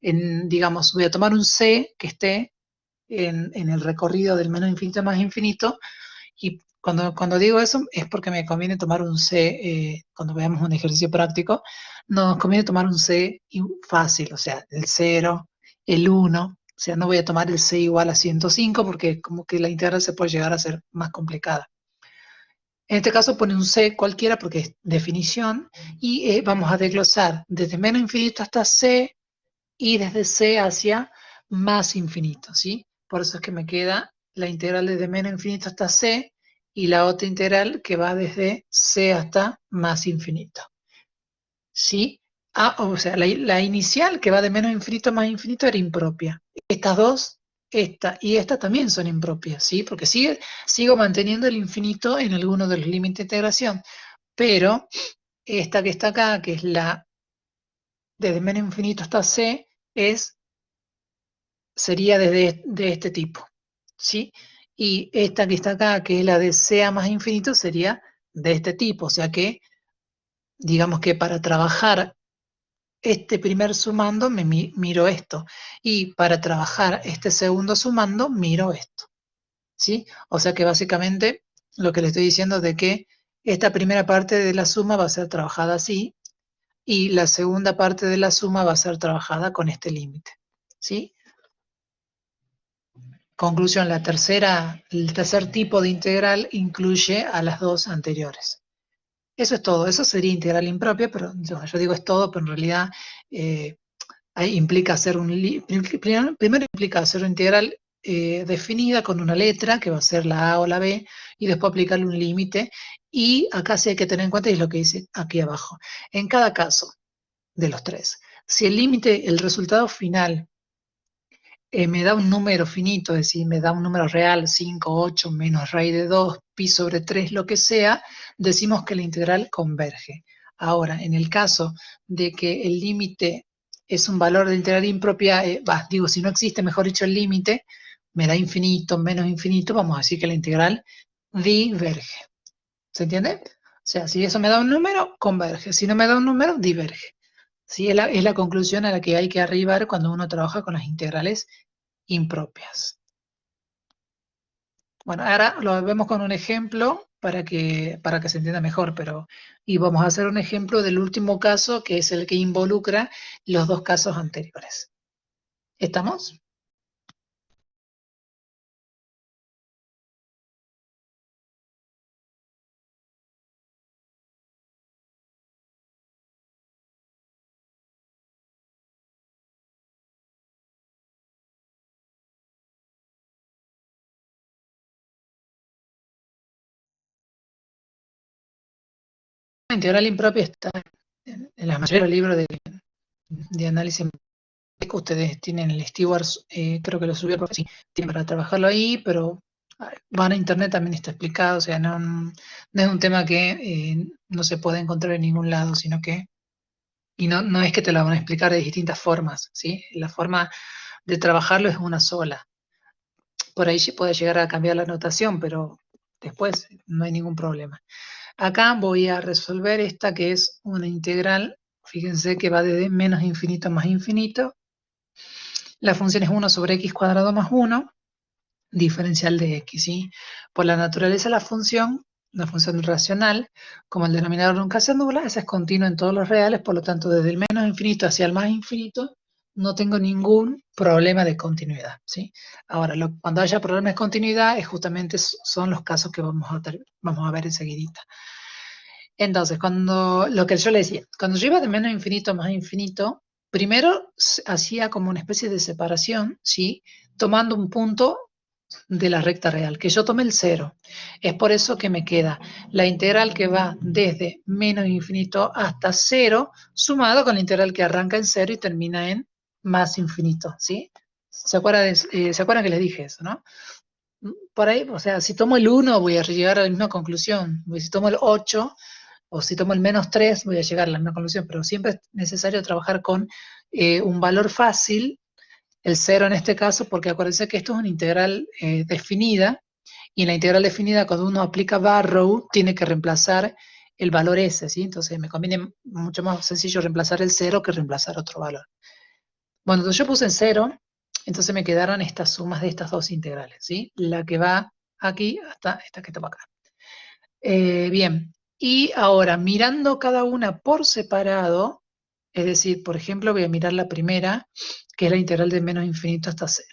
Digamos, voy a tomar un C que esté en el recorrido del menos infinito al más infinito, y cuando digo eso es porque me conviene tomar un C, cuando veamos un ejercicio práctico, nos conviene tomar un C fácil, o sea, el 0, el 1, o sea, no voy a tomar el C igual a 105 porque como que la integral se puede llegar a ser más complicada. En este caso pone un C cualquiera porque es definición, y vamos a desglosar desde menos infinito hasta C y desde C hacia más infinito, ¿sí? Por eso es que me queda la integral desde menos infinito hasta C y la otra integral que va desde C hasta más infinito, ¿sí? O sea, la inicial que va de menos infinito a más infinito era impropia. Estas dos, esta y esta también son impropias, ¿sí? Porque sigo manteniendo el infinito en alguno de los límites de integración, pero esta que está acá, que es la desde menos infinito hasta C, sería de este tipo, ¿sí? Y esta que está acá, que es la de C a más infinito, sería de este tipo. O sea que, digamos que para trabajar este primer sumando miro esto. Y para trabajar este segundo sumando, miro esto. ¿Sí? O sea que básicamente lo que le estoy diciendo es de que esta primera parte de la suma va a ser trabajada así y la segunda parte de la suma va a ser trabajada con este límite. ¿Sí? Conclusión, el tercer tipo de integral incluye a las dos anteriores. Eso es todo, eso sería integral impropia, pero yo digo es todo, pero en realidad ahí implica hacer primero implica hacer una integral definida con una letra, que va a ser la A o la B, y después aplicarle un límite, y acá sí hay que tener en cuenta, y es lo que dice aquí abajo, en cada caso de los tres, si el límite, el resultado final, me da un número finito, es decir, me da un número real, 5, 8, menos raíz de 2, pi sobre 3, lo que sea, decimos que la integral converge. Ahora, en el caso de que el límite es un valor de integral impropia, digo, si no existe, mejor dicho, el límite, me da infinito, menos infinito, vamos a decir que la integral diverge. ¿Se entiende? O sea, si eso me da un número, converge. Si no me da un número, diverge. ¿Sí? Es la conclusión a la que hay que arribar cuando uno trabaja con las integrales impropias. Bueno, ahora lo vemos con un ejemplo para que se entienda mejor, y vamos a hacer un ejemplo del último caso, que es el que involucra los dos casos anteriores. ¿Estamos? La integral impropia está en la mayoría de los libros de análisis que ustedes tienen el Stewart, creo que lo subió porque sí, tienen para trabajarlo ahí, pero van a internet, también está explicado, o sea, no es un tema que no se puede encontrar en ningún lado, sino que, y no es que te lo van a explicar de distintas formas, ¿sí? La forma de trabajarlo es una sola. Por ahí puede llegar a cambiar la notación, pero después no hay ningún problema. Acá voy a resolver esta que es una integral, fíjense que va desde menos infinito a más infinito. La función es 1 sobre x cuadrado más 1, diferencial de x, ¿sí? Por la naturaleza de la función racional, como el denominador nunca se anula, esa es continua en todos los reales, por lo tanto, desde el menos infinito hacia el más infinito, no tengo ningún problema de continuidad, ¿sí? Ahora, cuando haya problemas de continuidad, justamente son los casos que vamos a ver enseguidita. Entonces, lo que yo le decía, cuando yo iba de menos infinito a más infinito, primero hacía como una especie de separación, ¿sí? Tomando un punto de la recta real, que yo tomé el 0. Es por eso que me queda la integral que va desde menos infinito hasta 0, sumado con la integral que arranca en 0 y termina en más infinito, ¿sí? ¿Se acuerdan que les dije eso, no? Por ahí, o sea, si tomo el 1 voy a llegar a la misma conclusión, si tomo el 8 o si tomo el menos 3 voy a llegar a la misma conclusión, pero siempre es necesario trabajar con un valor fácil, el 0 en este caso, porque acuérdense que esto es una integral definida, y en la integral definida, cuando uno aplica Barrow, tiene que reemplazar el valor S, ¿sí? Entonces me conviene mucho más sencillo reemplazar el 0 que reemplazar otro valor. Bueno, entonces yo puse el 0, entonces me quedaron estas sumas de estas dos integrales, ¿sí? La que va aquí hasta esta que está acá. Bien, y ahora mirando cada una por separado, es decir, por ejemplo, voy a mirar la primera, que es la integral de menos infinito hasta 0.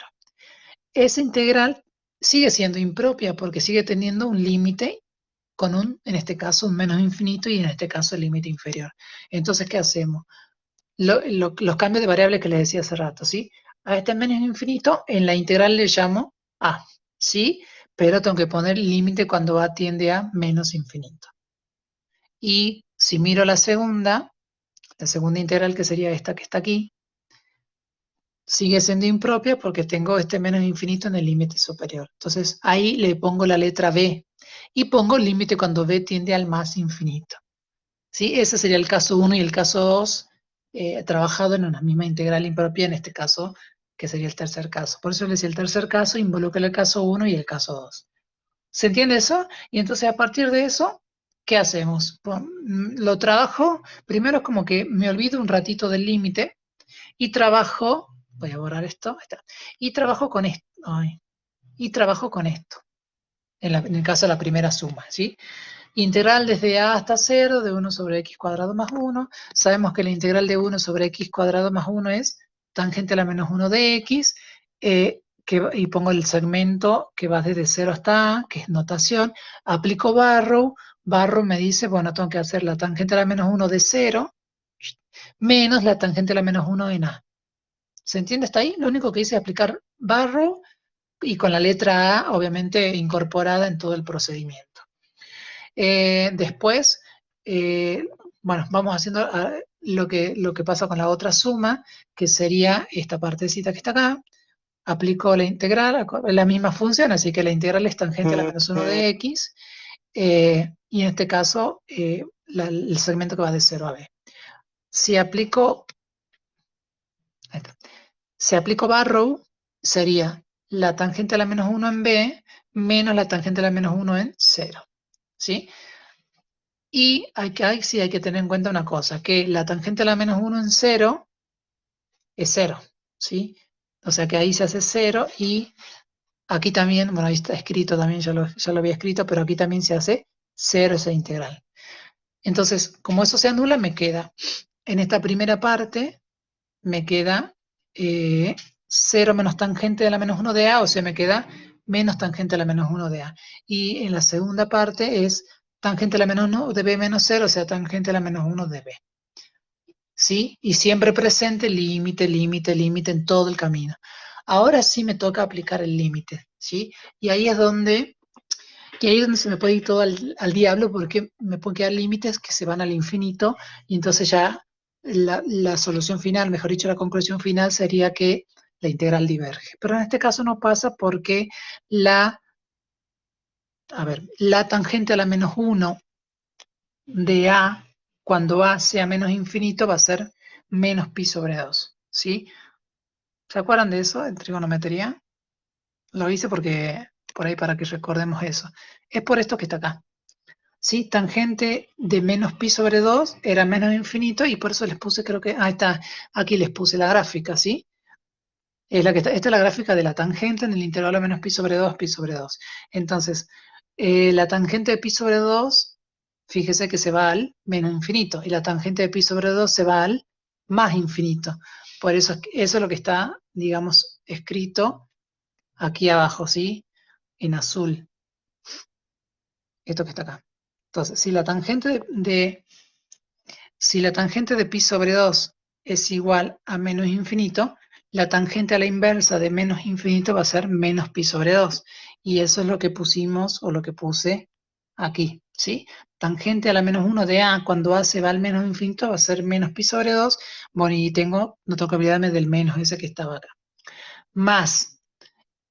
Esa integral sigue siendo impropia porque sigue teniendo un límite con en este caso, un menos infinito y en este caso el límite inferior. Entonces, ¿qué hacemos? Los cambios de variable que les decía hace rato, ¿sí? A este menos infinito, en la integral le llamo a, ¿sí? Pero tengo que poner límite cuando a tiende a menos infinito. Y si miro la segunda integral, que sería esta que está aquí, sigue siendo impropia porque tengo este menos infinito en el límite superior. Entonces ahí le pongo la letra b y pongo el límite cuando b tiende al más infinito. ¿Sí? Ese sería el caso 1 y el caso 2 trabajado en una misma integral impropia, en este caso, que sería el tercer caso. Por eso les decía, el tercer caso involucra el caso 1 y el caso 2. ¿Se entiende eso? Y entonces a partir de eso ¿qué hacemos? Lo trabajo, primero es como que me olvido un ratito del límite y trabajo, voy a borrar esto, ahí está, y trabajo con esto, y trabajo con esto, en el caso de la primera suma, ¿sí? Integral desde a hasta 0 de 1 sobre x cuadrado más 1. Sabemos que la integral de 1 sobre x cuadrado más 1 es tangente a la menos 1 de x, y pongo el segmento que va desde 0 hasta a, que es notación. Aplico Barrow. Barrow me dice, bueno, tengo que hacer la tangente a la menos 1 de 0 menos la tangente a la menos 1 en a. ¿Se entiende hasta ahí? Lo único que hice es aplicar Barrow y con la letra a, obviamente, incorporada en todo el procedimiento. Después, bueno, vamos haciendo lo que pasa con la otra suma, que sería esta partecita que está acá. Aplico la integral, la misma función, así que la integral es tangente a la menos 1 de x, y en este caso, el segmento que va de 0 a b. Si aplico, ahí está. Si aplico Barrow, sería la tangente a la menos 1 en b menos la tangente a la menos 1 en 0. ¿Sí? Y sí hay que tener en cuenta una cosa, que la tangente a la menos 1 en 0 es 0, ¿sí? O sea que ahí se hace 0 y aquí también, bueno, ahí está escrito también, ya lo había escrito, pero aquí también se hace 0 esa integral. Entonces, como eso se anula, me queda, en esta primera parte, me queda 0 menos tangente a la menos 1 de a, o sea, me queda menos tangente a la menos 1 de a. Y en la segunda parte es tangente a la menos 1 de b menos 0, o sea, tangente a la menos 1 de b. ¿Sí? Y siempre presente límite, límite, límite en todo el camino. Ahora sí me toca aplicar el límite, ¿sí? Y ahí es donde se me puede ir todo al diablo, porque me pueden quedar límites que se van al infinito, y entonces ya la solución final, mejor dicho, la conclusión final sería que la integral diverge. Pero en este caso no pasa porque la tangente a la menos 1 de a, cuando a sea menos infinito, va a ser menos pi sobre 2, ¿sí? ¿Se acuerdan de eso, en trigonometría? Lo hice porque, por ahí, para que recordemos eso. Es por esto que está acá. ¿Sí? Tangente de menos pi sobre 2 era menos infinito, y por eso les puse, creo que, ahí está, aquí les puse la gráfica, ¿sí? Esta es la gráfica de la tangente en el intervalo menos pi sobre 2, pi sobre 2. Entonces, la tangente de pi sobre 2, fíjese que se va al menos infinito, y la tangente de pi sobre 2 se va al más infinito. Por eso, eso es lo que está, digamos, escrito aquí abajo, ¿sí? En azul. Esto que está acá. Entonces, si la tangente de pi sobre 2 es igual a menos infinito, la tangente a la inversa de menos infinito va a ser menos pi sobre 2. Y eso es lo que pusimos, o lo que puse aquí, ¿sí? Tangente a la menos 1 de a, cuando a se va al menos infinito, va a ser menos pi sobre 2. Bueno, y no tengo que olvidarme del menos ese que estaba acá. Más,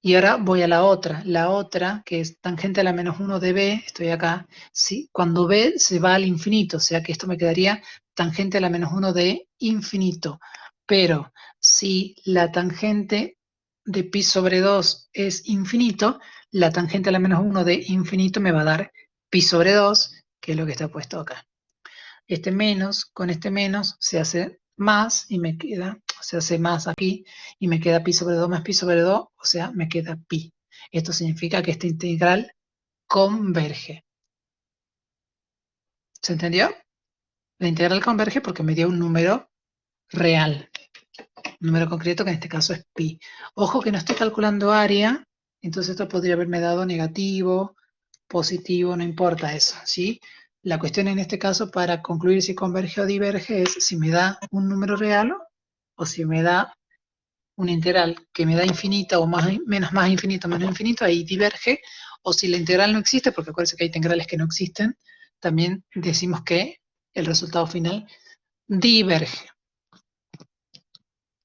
y ahora voy a la otra, que es tangente a la menos 1 de b, estoy acá, ¿sí? Cuando b se va al infinito, o sea que esto me quedaría tangente a la menos 1 de infinito. Pero si la tangente de pi sobre 2 es infinito, la tangente a la menos 1 de infinito me va a dar pi sobre 2, que es lo que está puesto acá. Este menos con este menos se hace más y me queda, se hace más aquí y me queda pi sobre 2 más pi sobre 2, o sea, me queda pi. Esto significa que esta integral converge. ¿Se entendió? La integral converge porque me dio un número real, un número concreto, que en este caso es pi. Ojo que no estoy calculando área, entonces esto podría haberme dado negativo, positivo, no importa eso, ¿sí? La cuestión en este caso, para concluir si converge o diverge, es si me da un número real o si me da una integral que me da infinita o más infinito, menos infinito, ahí diverge. O si la integral no existe, porque acuérdense que hay integrales que no existen, también decimos que el resultado final diverge.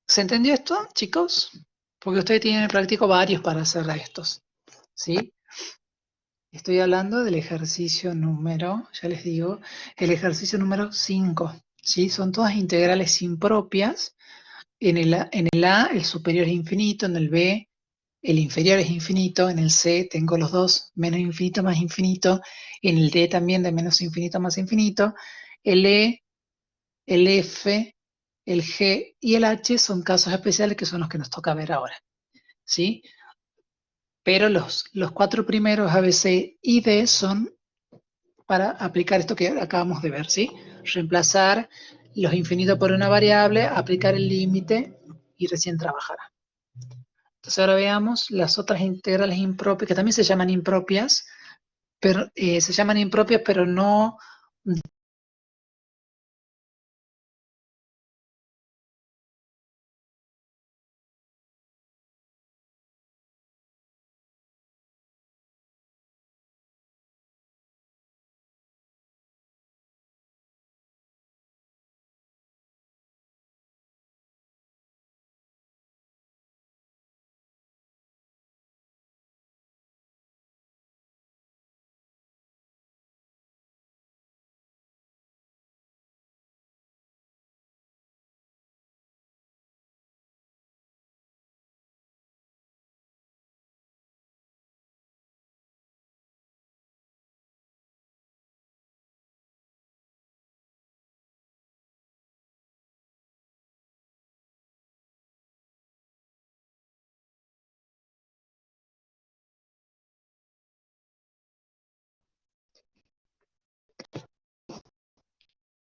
¿Se entendió esto, chicos? Porque ustedes tienen práctico varios para hacer estos, ¿sí? Estoy hablando del ejercicio número, ya les digo, el ejercicio número 5, ¿sí? Son todas integrales impropias. En el A el superior es infinito, en el B el inferior es infinito, en el C tengo los dos, menos infinito más infinito, en el D también de menos infinito más infinito, el E, el F, el G y el H son casos especiales que son los que nos toca ver ahora, ¿sí? Pero los cuatro primeros, A, B, C y D, son para aplicar esto que acabamos de ver, ¿sí? Reemplazar los infinitos por una variable, aplicar el límite y recién trabajar. Entonces ahora veamos las otras integrales impropias, que también se llaman impropias, pero no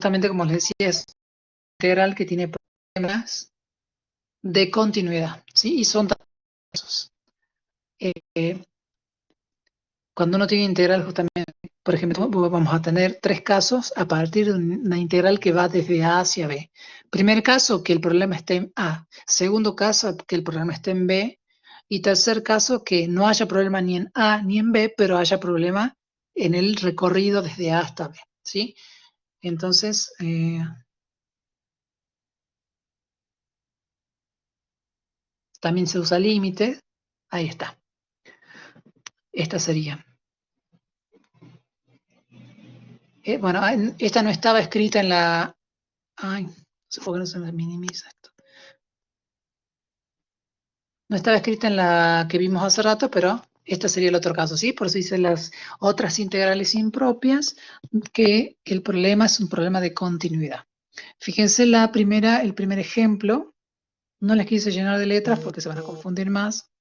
justamente como les decía, es integral que tiene problemas de continuidad, ¿sí? Y son casos. Cuando uno tiene integral, justamente, por ejemplo, vamos a tener tres casos a partir de una integral que va desde A hacia B. Primer caso, que el problema esté en A. Segundo caso, que el problema esté en B. Y tercer caso, que no haya problema ni en A ni en B, pero haya problema en el recorrido desde A hasta B, ¿sí? Entonces, también se usa límite. Ahí está. Esta sería. Bueno, esta no estaba escrita en la... Ay, se fue que no se me minimiza esto. No estaba escrita en la que vimos hace rato, pero este sería el otro caso, ¿sí? Por eso dice las otras integrales impropias, que el problema es un problema de continuidad. Fíjense el primer ejemplo. No les quise llenar de letras porque se van a confundir más.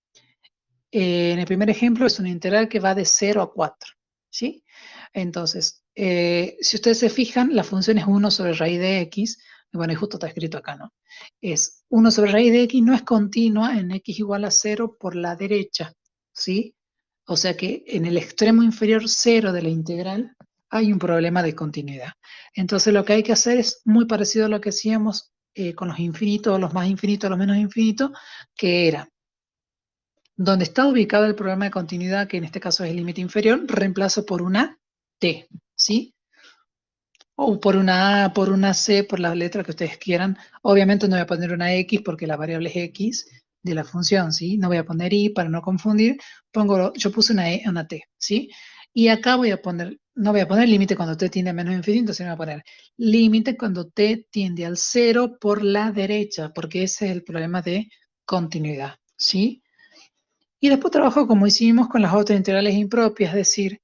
En el primer ejemplo es una integral que va de 0 a 4, ¿sí? Entonces, si ustedes se fijan, la función es 1 sobre raíz de x, y bueno, y justo está escrito acá, ¿no? Es 1 sobre raíz de x, no es continua en x igual a 0 por la derecha, ¿sí? O sea que en el extremo inferior 0 de la integral hay un problema de continuidad. Entonces lo que hay que hacer es muy parecido a lo que hacíamos con los infinitos, los más infinitos, los menos infinitos, que era donde está ubicado el problema de continuidad, que en este caso es el límite inferior, reemplazo por una T, ¿sí? O por una A, por una C, por la letra que ustedes quieran. Obviamente no voy a poner una X porque la variable es X de la función, ¿sí? No voy a poner Y para no confundir. Yo puse una T, ¿sí? Y acá voy a poner, no voy a poner límite cuando T tiende a menos infinito, sino voy a poner límite cuando T tiende al 0 por la derecha, porque ese es el problema de continuidad, ¿sí? Y después trabajo como hicimos con las otras integrales impropias, es decir,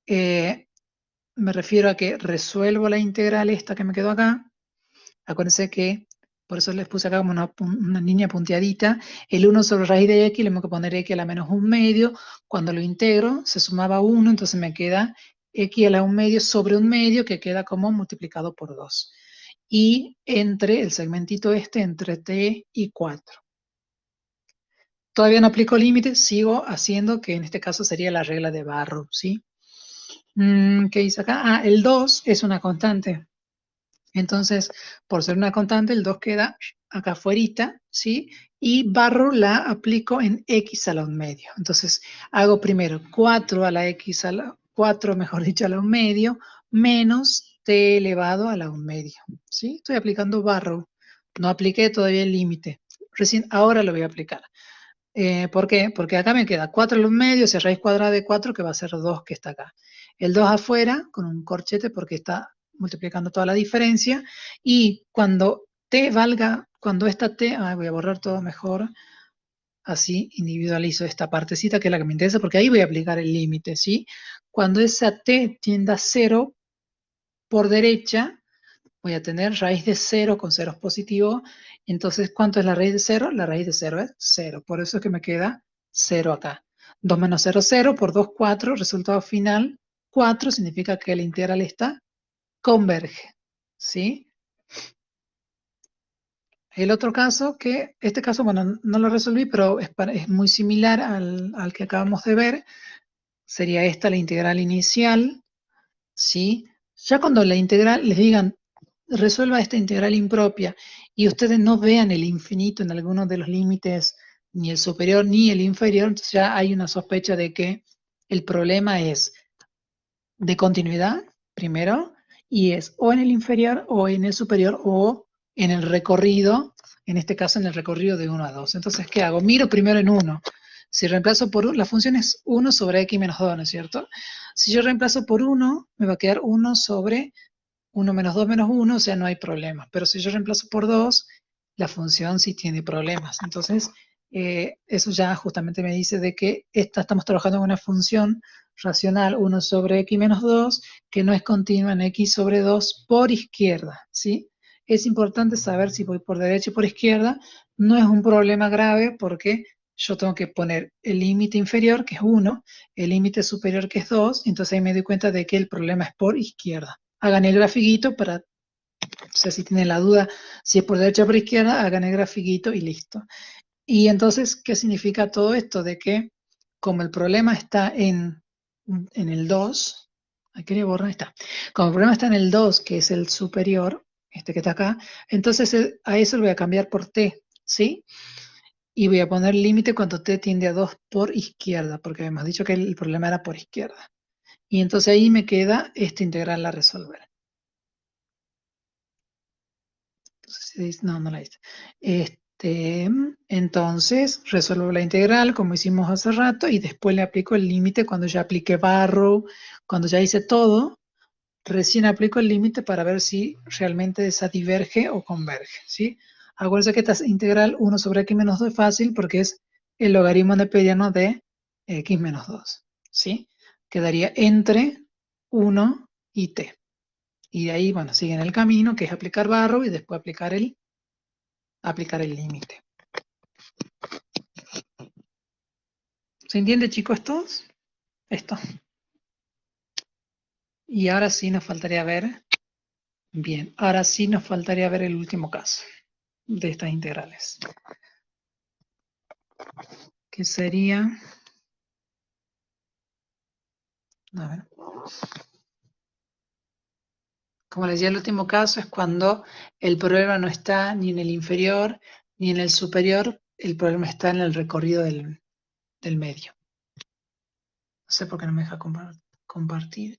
me refiero a que resuelvo la integral esta que me quedó acá. Acuérdense que, por eso les puse acá como una línea punteadita, el 1 sobre raíz de x, le tengo que poner x a la menos 1/2. Cuando lo integro, se sumaba 1, entonces me queda x a la 1/2 sobre 1/2, que queda como multiplicado por 2. Y entre el segmentito entre t y 4. Todavía no aplico límites, sigo haciendo que en este caso sería la regla de Barrow, ¿sí? ¿Qué dice acá? Ah, el 2 es una constante. Entonces, por ser una constante, el 2 queda acá afuerita, ¿sí? Y Barrow la aplico en x a la 1/2. Entonces, hago primero 4 a la x a la 4, mejor dicho, a la 1/2, menos t elevado a la 1/2, ¿sí? Estoy aplicando Barrow. No apliqué todavía el límite. Recién ahora lo voy a aplicar. ¿Por qué? Porque acá me queda 4 a la 1/2, o sea, raíz cuadrada de 4, que va a ser 2 que está acá. El 2 afuera, con un corchete, porque está multiplicando toda la diferencia. Y cuando t valga, cuando esta t, voy a borrar todo mejor, así individualizo esta partecita que es la que me interesa, porque ahí voy a aplicar el límite, ¿sí? Cuando esa t tienda a 0 por derecha, voy a tener raíz de 0 con ceros positivos. Entonces, ¿cuánto es la raíz de 0? La raíz de 0 es 0. Por eso es que me queda 0 acá. 2 menos 0, 0. Por 2, 4. Resultado final, 4. Significa que la integral esta converge. ¿Sí? El otro caso, que este caso, bueno, no lo resolví, pero es muy similar al que acabamos de ver. Sería esta la integral inicial. ¿Sí? Ya cuando la integral les digan, resuelva esta integral impropia y ustedes no vean el infinito en alguno de los límites, ni el superior ni el inferior, entonces ya hay una sospecha de que el problema es de continuidad, primero, y es o en el inferior o en el superior o en el recorrido, en este caso en el recorrido de 1 a 2. Entonces, ¿qué hago? Miro primero en 1. Si reemplazo por la función es 1 sobre x menos 2, ¿no es cierto? Si yo reemplazo por 1, me va a quedar 1 sobre 1 menos 2 menos 1, o sea, no hay problema. Pero si yo reemplazo por 2, la función sí tiene problemas. Entonces, eso ya justamente me dice de que estamos trabajando con una función racional 1 sobre x menos 2, que no es continua en x sobre 2 por izquierda, ¿sí? Es importante saber si voy por derecha y por izquierda. No es un problema grave porque yo tengo que poner el límite inferior, que es 1, el límite superior, que es 2, entonces ahí me doy cuenta de que el problema es por izquierda. Hagan el grafiquito para, o sea, si tienen la duda si es por derecha o por izquierda, hagan el grafiquito y listo. Y entonces, ¿qué significa todo esto? De que como el problema está en el 2, aquí le borro, ahí está. Como el problema está en el 2, que es el superior, este que está acá, entonces a eso lo voy a cambiar por t, ¿sí? Y voy a poner límite cuando t tiende a 2 por izquierda, porque habíamos dicho que el problema era por izquierda. Y entonces ahí me queda esta integral a resolver. No, no la hice. Entonces, resuelvo la integral como hicimos hace rato y después le aplico el límite cuando ya apliqué barro, cuando ya hice todo, recién aplico el límite para ver si realmente esa diverge o converge, ¿sí? Acuérdense que esta integral 1 sobre x menos 2 es fácil porque es el logaritmo neperiano de x menos 2, ¿sí? Quedaría entre 1 y t. Y de ahí, bueno, siguen el camino, que es aplicar barro y después aplicar el límite. ¿Se entiende, chicos, estos? Esto. Y ahora sí nos faltaría ver, bien, ahora sí nos faltaría ver el último caso de estas integrales. Que sería, a ver, como les decía, el último caso es cuando el problema no está ni en el inferior ni en el superior, el problema está en el recorrido del medio. No sé por qué no me deja compartir.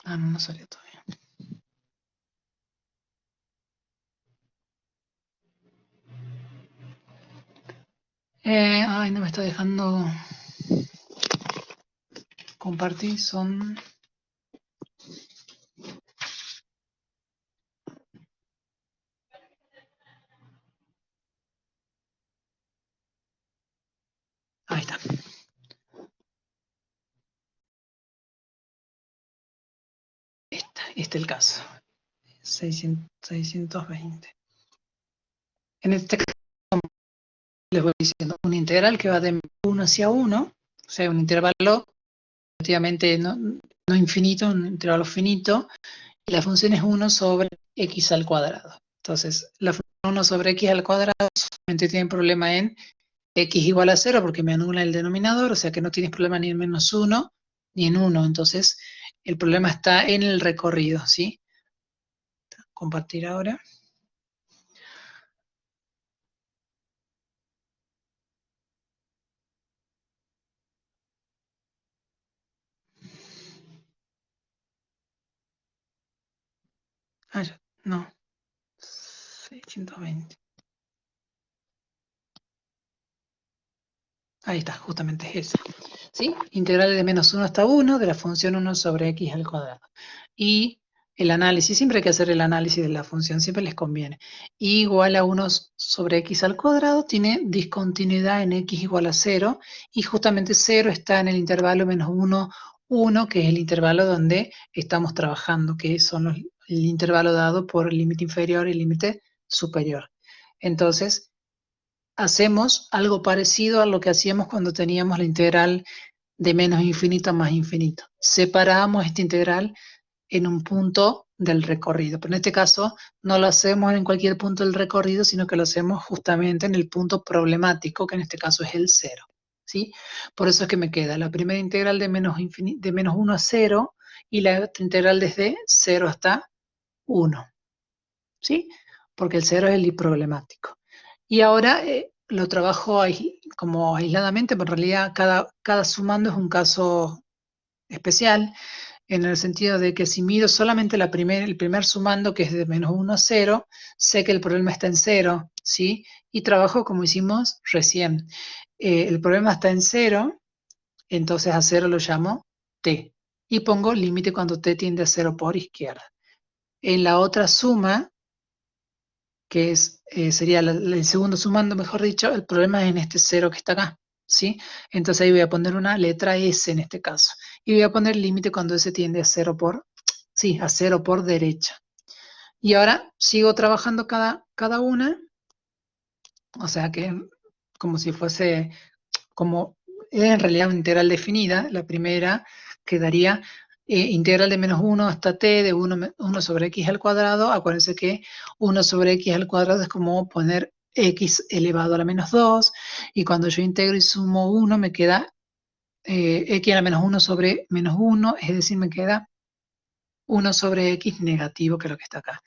Ah, no, no salió todavía. Ay, no me está dejando compartir, son... Ahí está. Este es el caso. 620. En este caso les voy diciendo una integral que va de 1 hacia 1, o sea, un intervalo relativamente no infinito, un intervalo finito, y la función es 1 sobre x al cuadrado. Entonces, la función 1 sobre x al cuadrado solamente tiene problema en x igual a 0 porque me anula el denominador, o sea que no tienes problema ni en menos 1 ni en 1. Entonces, el problema está en el recorrido, ¿sí? Compartir ahora. Ah, ya, no. 620. Ahí está, justamente es ese. ¿Sí? Integrales de menos 1 hasta 1 de la función 1 sobre x al cuadrado. Y el análisis, siempre hay que hacer el análisis de la función, siempre les conviene. Y igual a 1 sobre x al cuadrado tiene discontinuidad en x igual a 0, y justamente 0 está en el intervalo menos 1, 1, que es el intervalo donde estamos trabajando, que son el intervalo dado por el límite inferior y el límite superior. Entonces, hacemos algo parecido a lo que hacíamos cuando teníamos la integral de menos infinito a más infinito. Separamos esta integral en un punto del recorrido, pero en este caso no lo hacemos en cualquier punto del recorrido, sino que lo hacemos justamente en el punto problemático, que en este caso es el 0. ¿Sí? Por eso es que me queda la primera integral de menos 1 a 0 y la otra integral desde 0 hasta 1. ¿Sí? Porque el 0 es el problemático. Y ahora lo trabajo como aisladamente, pero en realidad cada sumando es un caso especial, en el sentido de que si miro solamente el primer sumando, que es de menos 1 a 0, sé que el problema está en 0, ¿sí? Y trabajo como hicimos recién. El problema está en 0, entonces a 0 lo llamo t. Y pongo límite cuando t tiende a 0 por izquierda. En la otra suma, que sería el segundo sumando, mejor dicho, el problema es en este 0 que está acá, ¿sí? Entonces ahí voy a poner una letra S en este caso. Y voy a poner límite cuando S tiende a 0 a 0 por derecha. Y ahora sigo trabajando cada una, o sea que como si fuese, como es en realidad una integral definida, la primera quedaría integral de menos 1 hasta t de 1 sobre x al cuadrado. Acuérdense que 1 sobre x al cuadrado es como poner x elevado a la menos 2, y cuando yo integro y sumo 1 me queda x a la menos 1 sobre menos 1, es decir, me queda 1 sobre x negativo, que es lo que está acá.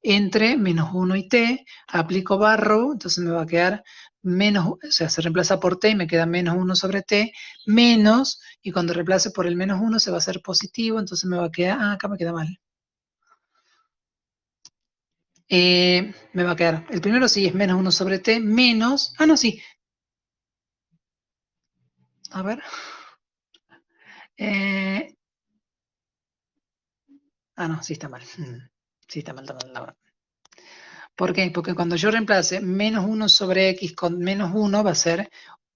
Entre menos 1 y t, aplico barrow, entonces me va a quedar menos, o sea, se reemplaza por t y me queda menos 1 sobre t, menos, y cuando reemplace por el menos 1 se va a hacer positivo, entonces me va a quedar, acá me queda mal. Me va a quedar, el primero sí es menos 1 sobre t, menos, no, sí, a ver, eh, no, sí está mal, sí está mal, está mal. ¿Por qué? Porque cuando yo reemplace menos 1 sobre x con menos 1 va a ser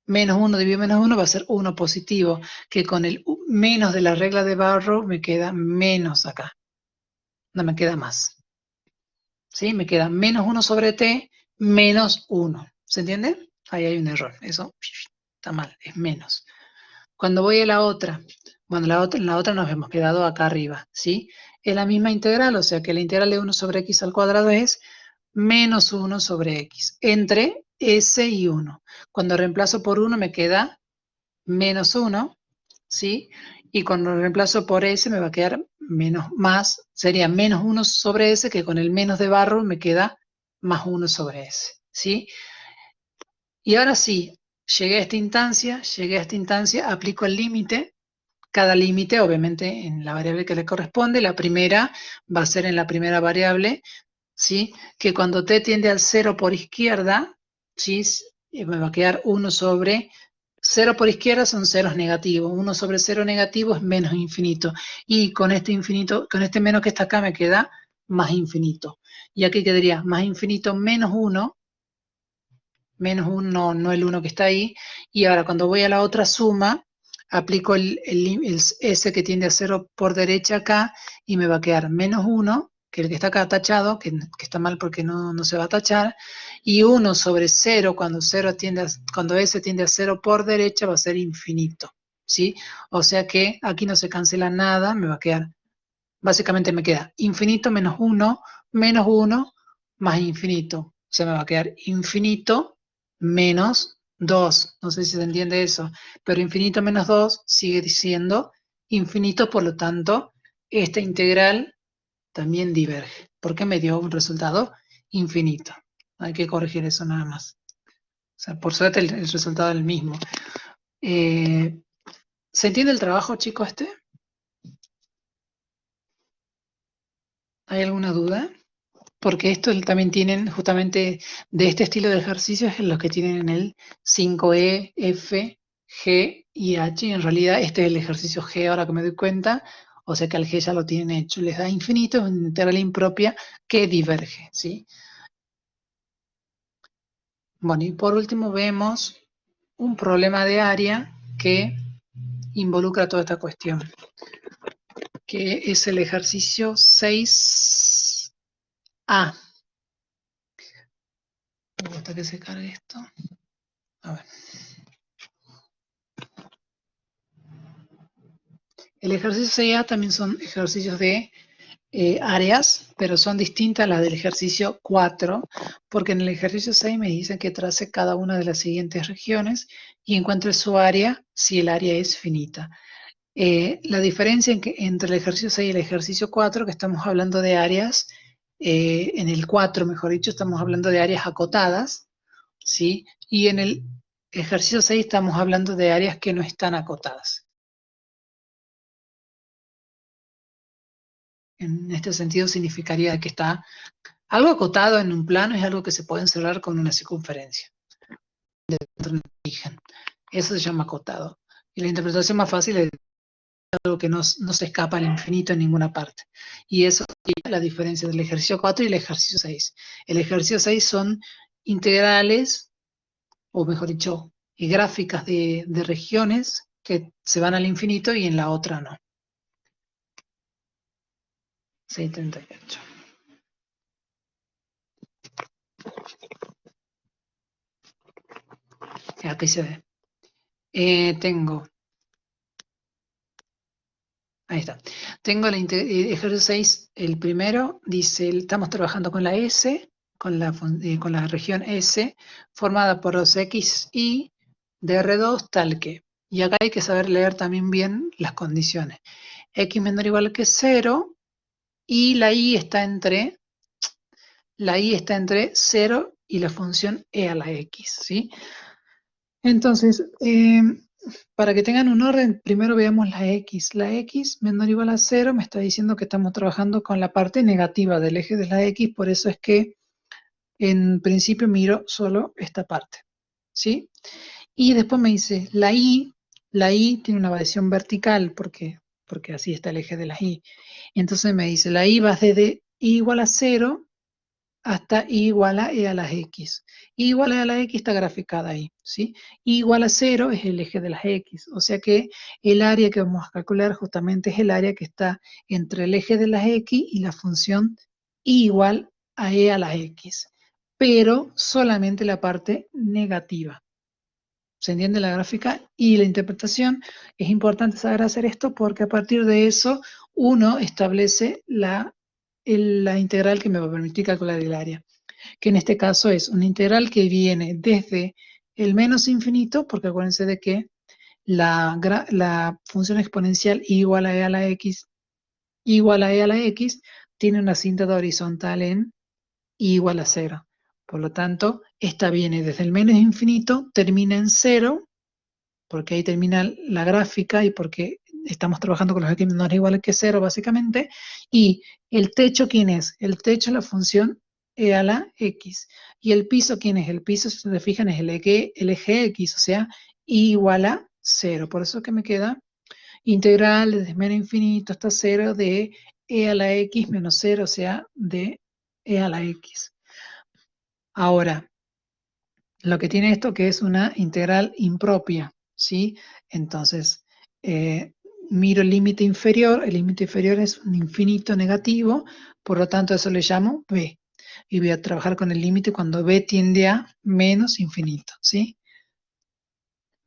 menos 1 dividido menos 1 va a ser 1 positivo, que con el menos de la regla de Barrow me queda menos acá, no me queda más. ¿Sí? Me queda menos 1 sobre t menos 1. ¿Se entiende? Ahí hay un error, eso está mal, es menos. Cuando voy a la otra, bueno, en la otra nos hemos quedado acá arriba, ¿sí? Es la misma integral, o sea que la integral de 1 sobre x al cuadrado es menos 1 sobre x, entre s y 1. Cuando reemplazo por 1 me queda menos 1, ¿sí? Y cuando lo reemplazo por s me va a quedar sería menos 1 sobre s, que con el menos de Barrow me queda más 1 sobre s, ¿sí? Y ahora sí, llegué a esta instancia, aplico el límite. Cada límite, obviamente, en la variable que le corresponde. La primera va a ser en la primera variable, ¿sí? Que cuando t tiende al 0 por izquierda, ¿sí? Me va a quedar 1 sobre 0 por izquierda, son ceros negativos. 1 sobre 0 negativo es menos infinito. Y con este infinito, con este menos que está acá me queda más infinito. Y aquí quedaría más infinito menos 1, menos 1, no el 1 que está ahí. Y ahora cuando voy a la otra suma, aplico el S que tiende a 0 por derecha acá, y me va a quedar menos 1, que el que está acá tachado, que está mal porque no se va a tachar, y 1 sobre 0 cuando, cuando S tiende a 0 por derecha va a ser infinito, ¿sí? O sea que aquí no se cancela nada, me va a quedar, básicamente me queda infinito menos 1 más infinito. O sea, me va a quedar infinito menos 2. No sé si se entiende eso, pero infinito menos 2 sigue siendo infinito, por lo tanto, esta integral también diverge, porque me dio un resultado infinito. Hay que corregir eso nada más. O sea, por suerte el resultado es el mismo. ¿Se entiende el trabajo, chico, este? ¿Hay alguna duda? Porque esto también tienen justamente de este estilo de ejercicios los que tienen el 5E, F, G y H. Y en realidad este es el ejercicio G ahora que me doy cuenta. O sea que al G ya lo tienen hecho. Les da infinito, es una integral impropia que diverge, ¿sí? Bueno, y por último vemos un problema de área que involucra toda esta cuestión, que es el ejercicio 6A. Me gusta que se cargue esto. A ver. El ejercicio 6A también son ejercicios de áreas, pero son distintas a las del ejercicio 4, porque en el ejercicio 6 me dicen que trace cada una de las siguientes regiones y encuentre su área si el área es finita. La diferencia entre el ejercicio 6 y el ejercicio 4, que estamos hablando de áreas, en el 4, mejor dicho, estamos hablando de áreas acotadas, ¿sí? Y en el ejercicio 6 estamos hablando de áreas que no están acotadas. En este sentido significaría que está algo acotado en un plano, es algo que se puede encerrar con una circunferencia dentro del origen. Eso se llama acotado. Y la interpretación más fácil es algo que no se escapa al infinito en ninguna parte. Y eso es la diferencia del ejercicio 4 y el ejercicio 6. El ejercicio 6 son integrales, o mejor dicho, gráficas de regiones que se van al infinito y en la otra no. 638. Aquí se ve. Tengo, ahí está. Tengo el ejercicio 6, el primero, dice, estamos trabajando con la S, con la región S, formada por los X, Y, de R2 tal que. Y acá hay que saber leer también bien las condiciones. X menor o igual que 0, y la Y está entre 0 y la función e a la X, ¿sí? Entonces, para que tengan un orden, primero veamos la X. La X menor o igual a 0 me está diciendo que estamos trabajando con la parte negativa del eje de la X, por eso es que en principio miro solo esta parte, ¿sí? Y después me dice, la Y tiene una variación vertical, porque así está el eje de la Y. Entonces me dice, la Y va desde I igual a 0 hasta I igual a E a las X. I igual a E a las X está graficada ahí, ¿sí? I igual a 0 es el eje de las X, o sea que el área que vamos a calcular justamente es el área que está entre el eje de las X y la función I igual a E a las X, pero solamente la parte negativa. ¿Se entiende la gráfica? Y la interpretación, es importante saber hacer esto porque a partir de eso uno establece la integral que me va a permitir calcular el área, que en este caso es una integral que viene desde el menos infinito, porque acuérdense de que la función exponencial igual a e a la x igual a e a la x tiene una asíntota horizontal en igual a 0. Por lo tanto, esta viene desde el menos infinito, termina en 0, porque ahí termina la gráfica y porque estamos trabajando con los x menores o iguales que 0, básicamente. Y el techo, ¿quién es? El techo es la función e a la x. ¿Y el piso quién es? El piso, si se fijan, es el eje x, o sea, i igual a 0. Por eso que me queda integral desde menos infinito hasta 0 de e a la x menos 0, o sea, de e a la x. Ahora, lo que tiene esto que es una integral impropia, ¿sí? Entonces, miro el límite inferior es un infinito negativo, por lo tanto eso le llamo b. Y voy a trabajar con el límite cuando b tiende a menos infinito, ¿sí?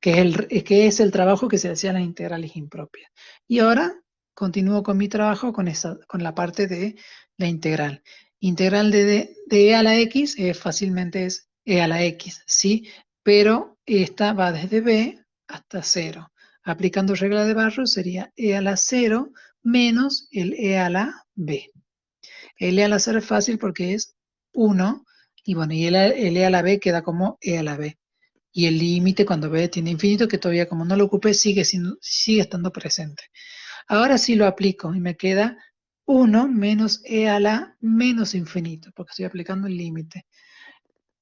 Que es el trabajo que se hacía en las integrales impropias. Y ahora continúo con mi trabajo con la parte de la integral. Integral de e a la x fácilmente es e a la x, ¿sí? Pero esta va desde b hasta 0. Aplicando regla de Barrow sería e a la 0 menos el e a la b. El e a la 0 es fácil porque es 1, y bueno, y el e a la b queda como e a la b. Y el límite cuando b tiende a infinito, que todavía como no lo ocupé, sigue estando presente. Ahora sí lo aplico y me queda 1 menos e a la menos infinito, porque estoy aplicando el límite.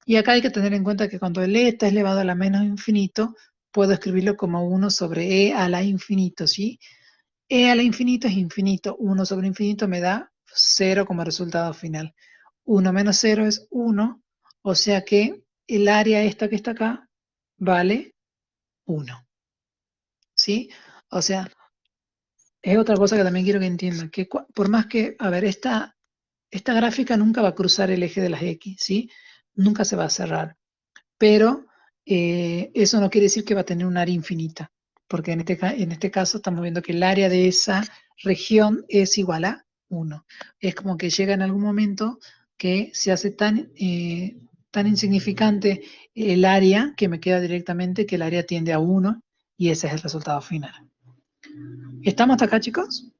Y acá hay que tener en cuenta que cuando el e está elevado a la menos infinito, puedo escribirlo como 1 sobre e a la infinito, ¿sí? E a la infinito es infinito. 1 sobre infinito me da 0 como resultado final. 1 menos 0 es 1, o sea que el área esta que está acá vale 1, ¿sí? O sea, es otra cosa que también quiero que entiendan, que por más que, a ver, esta gráfica nunca va a cruzar el eje de las X, ¿sí? Nunca se va a cerrar, pero eso no quiere decir que va a tener un área infinita, porque en este caso estamos viendo que el área de esa región es igual a 1. Es como que llega en algún momento que se hace tan insignificante el área que me queda directamente que el área tiende a 1 y ese es el resultado final. ¿Estamos hasta acá, chicos?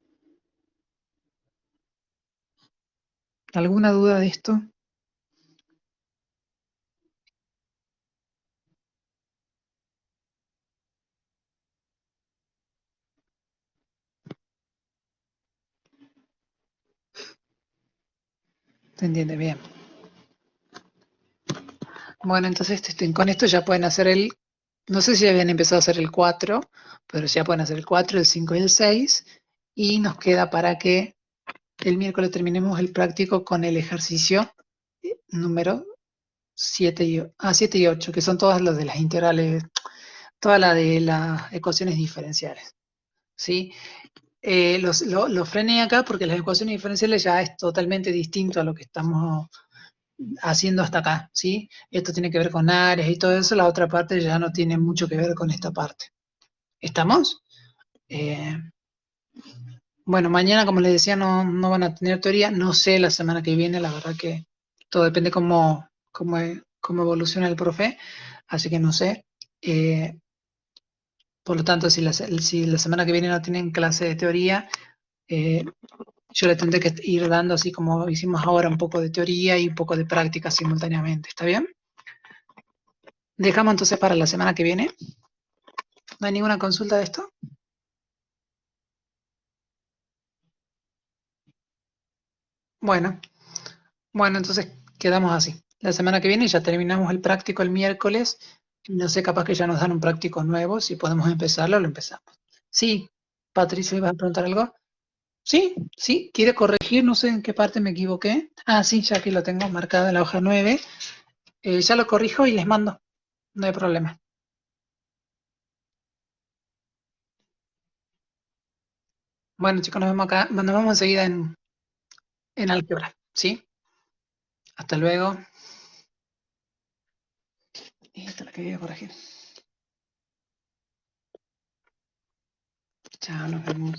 ¿Alguna duda de esto? ¿Se entiende bien? Bueno, entonces con esto ya pueden hacer no sé si habían empezado a hacer el 4, pero ya pueden hacer el 4, el 5 y el 6. Y nos queda para que el miércoles terminemos el práctico con el ejercicio número 7 y 8, que son todas las de las integrales, todas las de las ecuaciones diferenciales. ¿Sí? Lo frené acá porque las ecuaciones diferenciales ya es totalmente distinto a lo que estamos haciendo hasta acá, ¿sí? Esto tiene que ver con áreas y todo eso, la otra parte ya no tiene mucho que ver con esta parte. ¿Estamos? Eh, bueno, mañana, como les decía, no van a tener teoría, no sé la semana que viene, la verdad que todo depende cómo evoluciona el profe, así que no sé. Por lo tanto, si la semana que viene no tienen clase de teoría, eh, yo le tendré que ir dando así como hicimos ahora, un poco de teoría y un poco de práctica simultáneamente. ¿Está bien? Dejamos entonces para la semana que viene. ¿No hay ninguna consulta de esto? Bueno, bueno, entonces quedamos así. La semana que viene ya terminamos el práctico el miércoles. No sé, capaz que ya nos dan un práctico nuevo. Si podemos empezarlo, lo empezamos. Sí, Patricia, ¿ibas a preguntar algo? Sí, sí, quiere corregir, no sé en qué parte me equivoqué. Ah, sí, ya que lo tengo marcado en la hoja 9. Ya lo corrijo y les mando. No hay problema. Bueno, chicos, nos vemos acá. Nos vemos enseguida en álgebra. ¿Sí? Hasta luego. Esta es la que voy a corregir. Chao, nos vemos.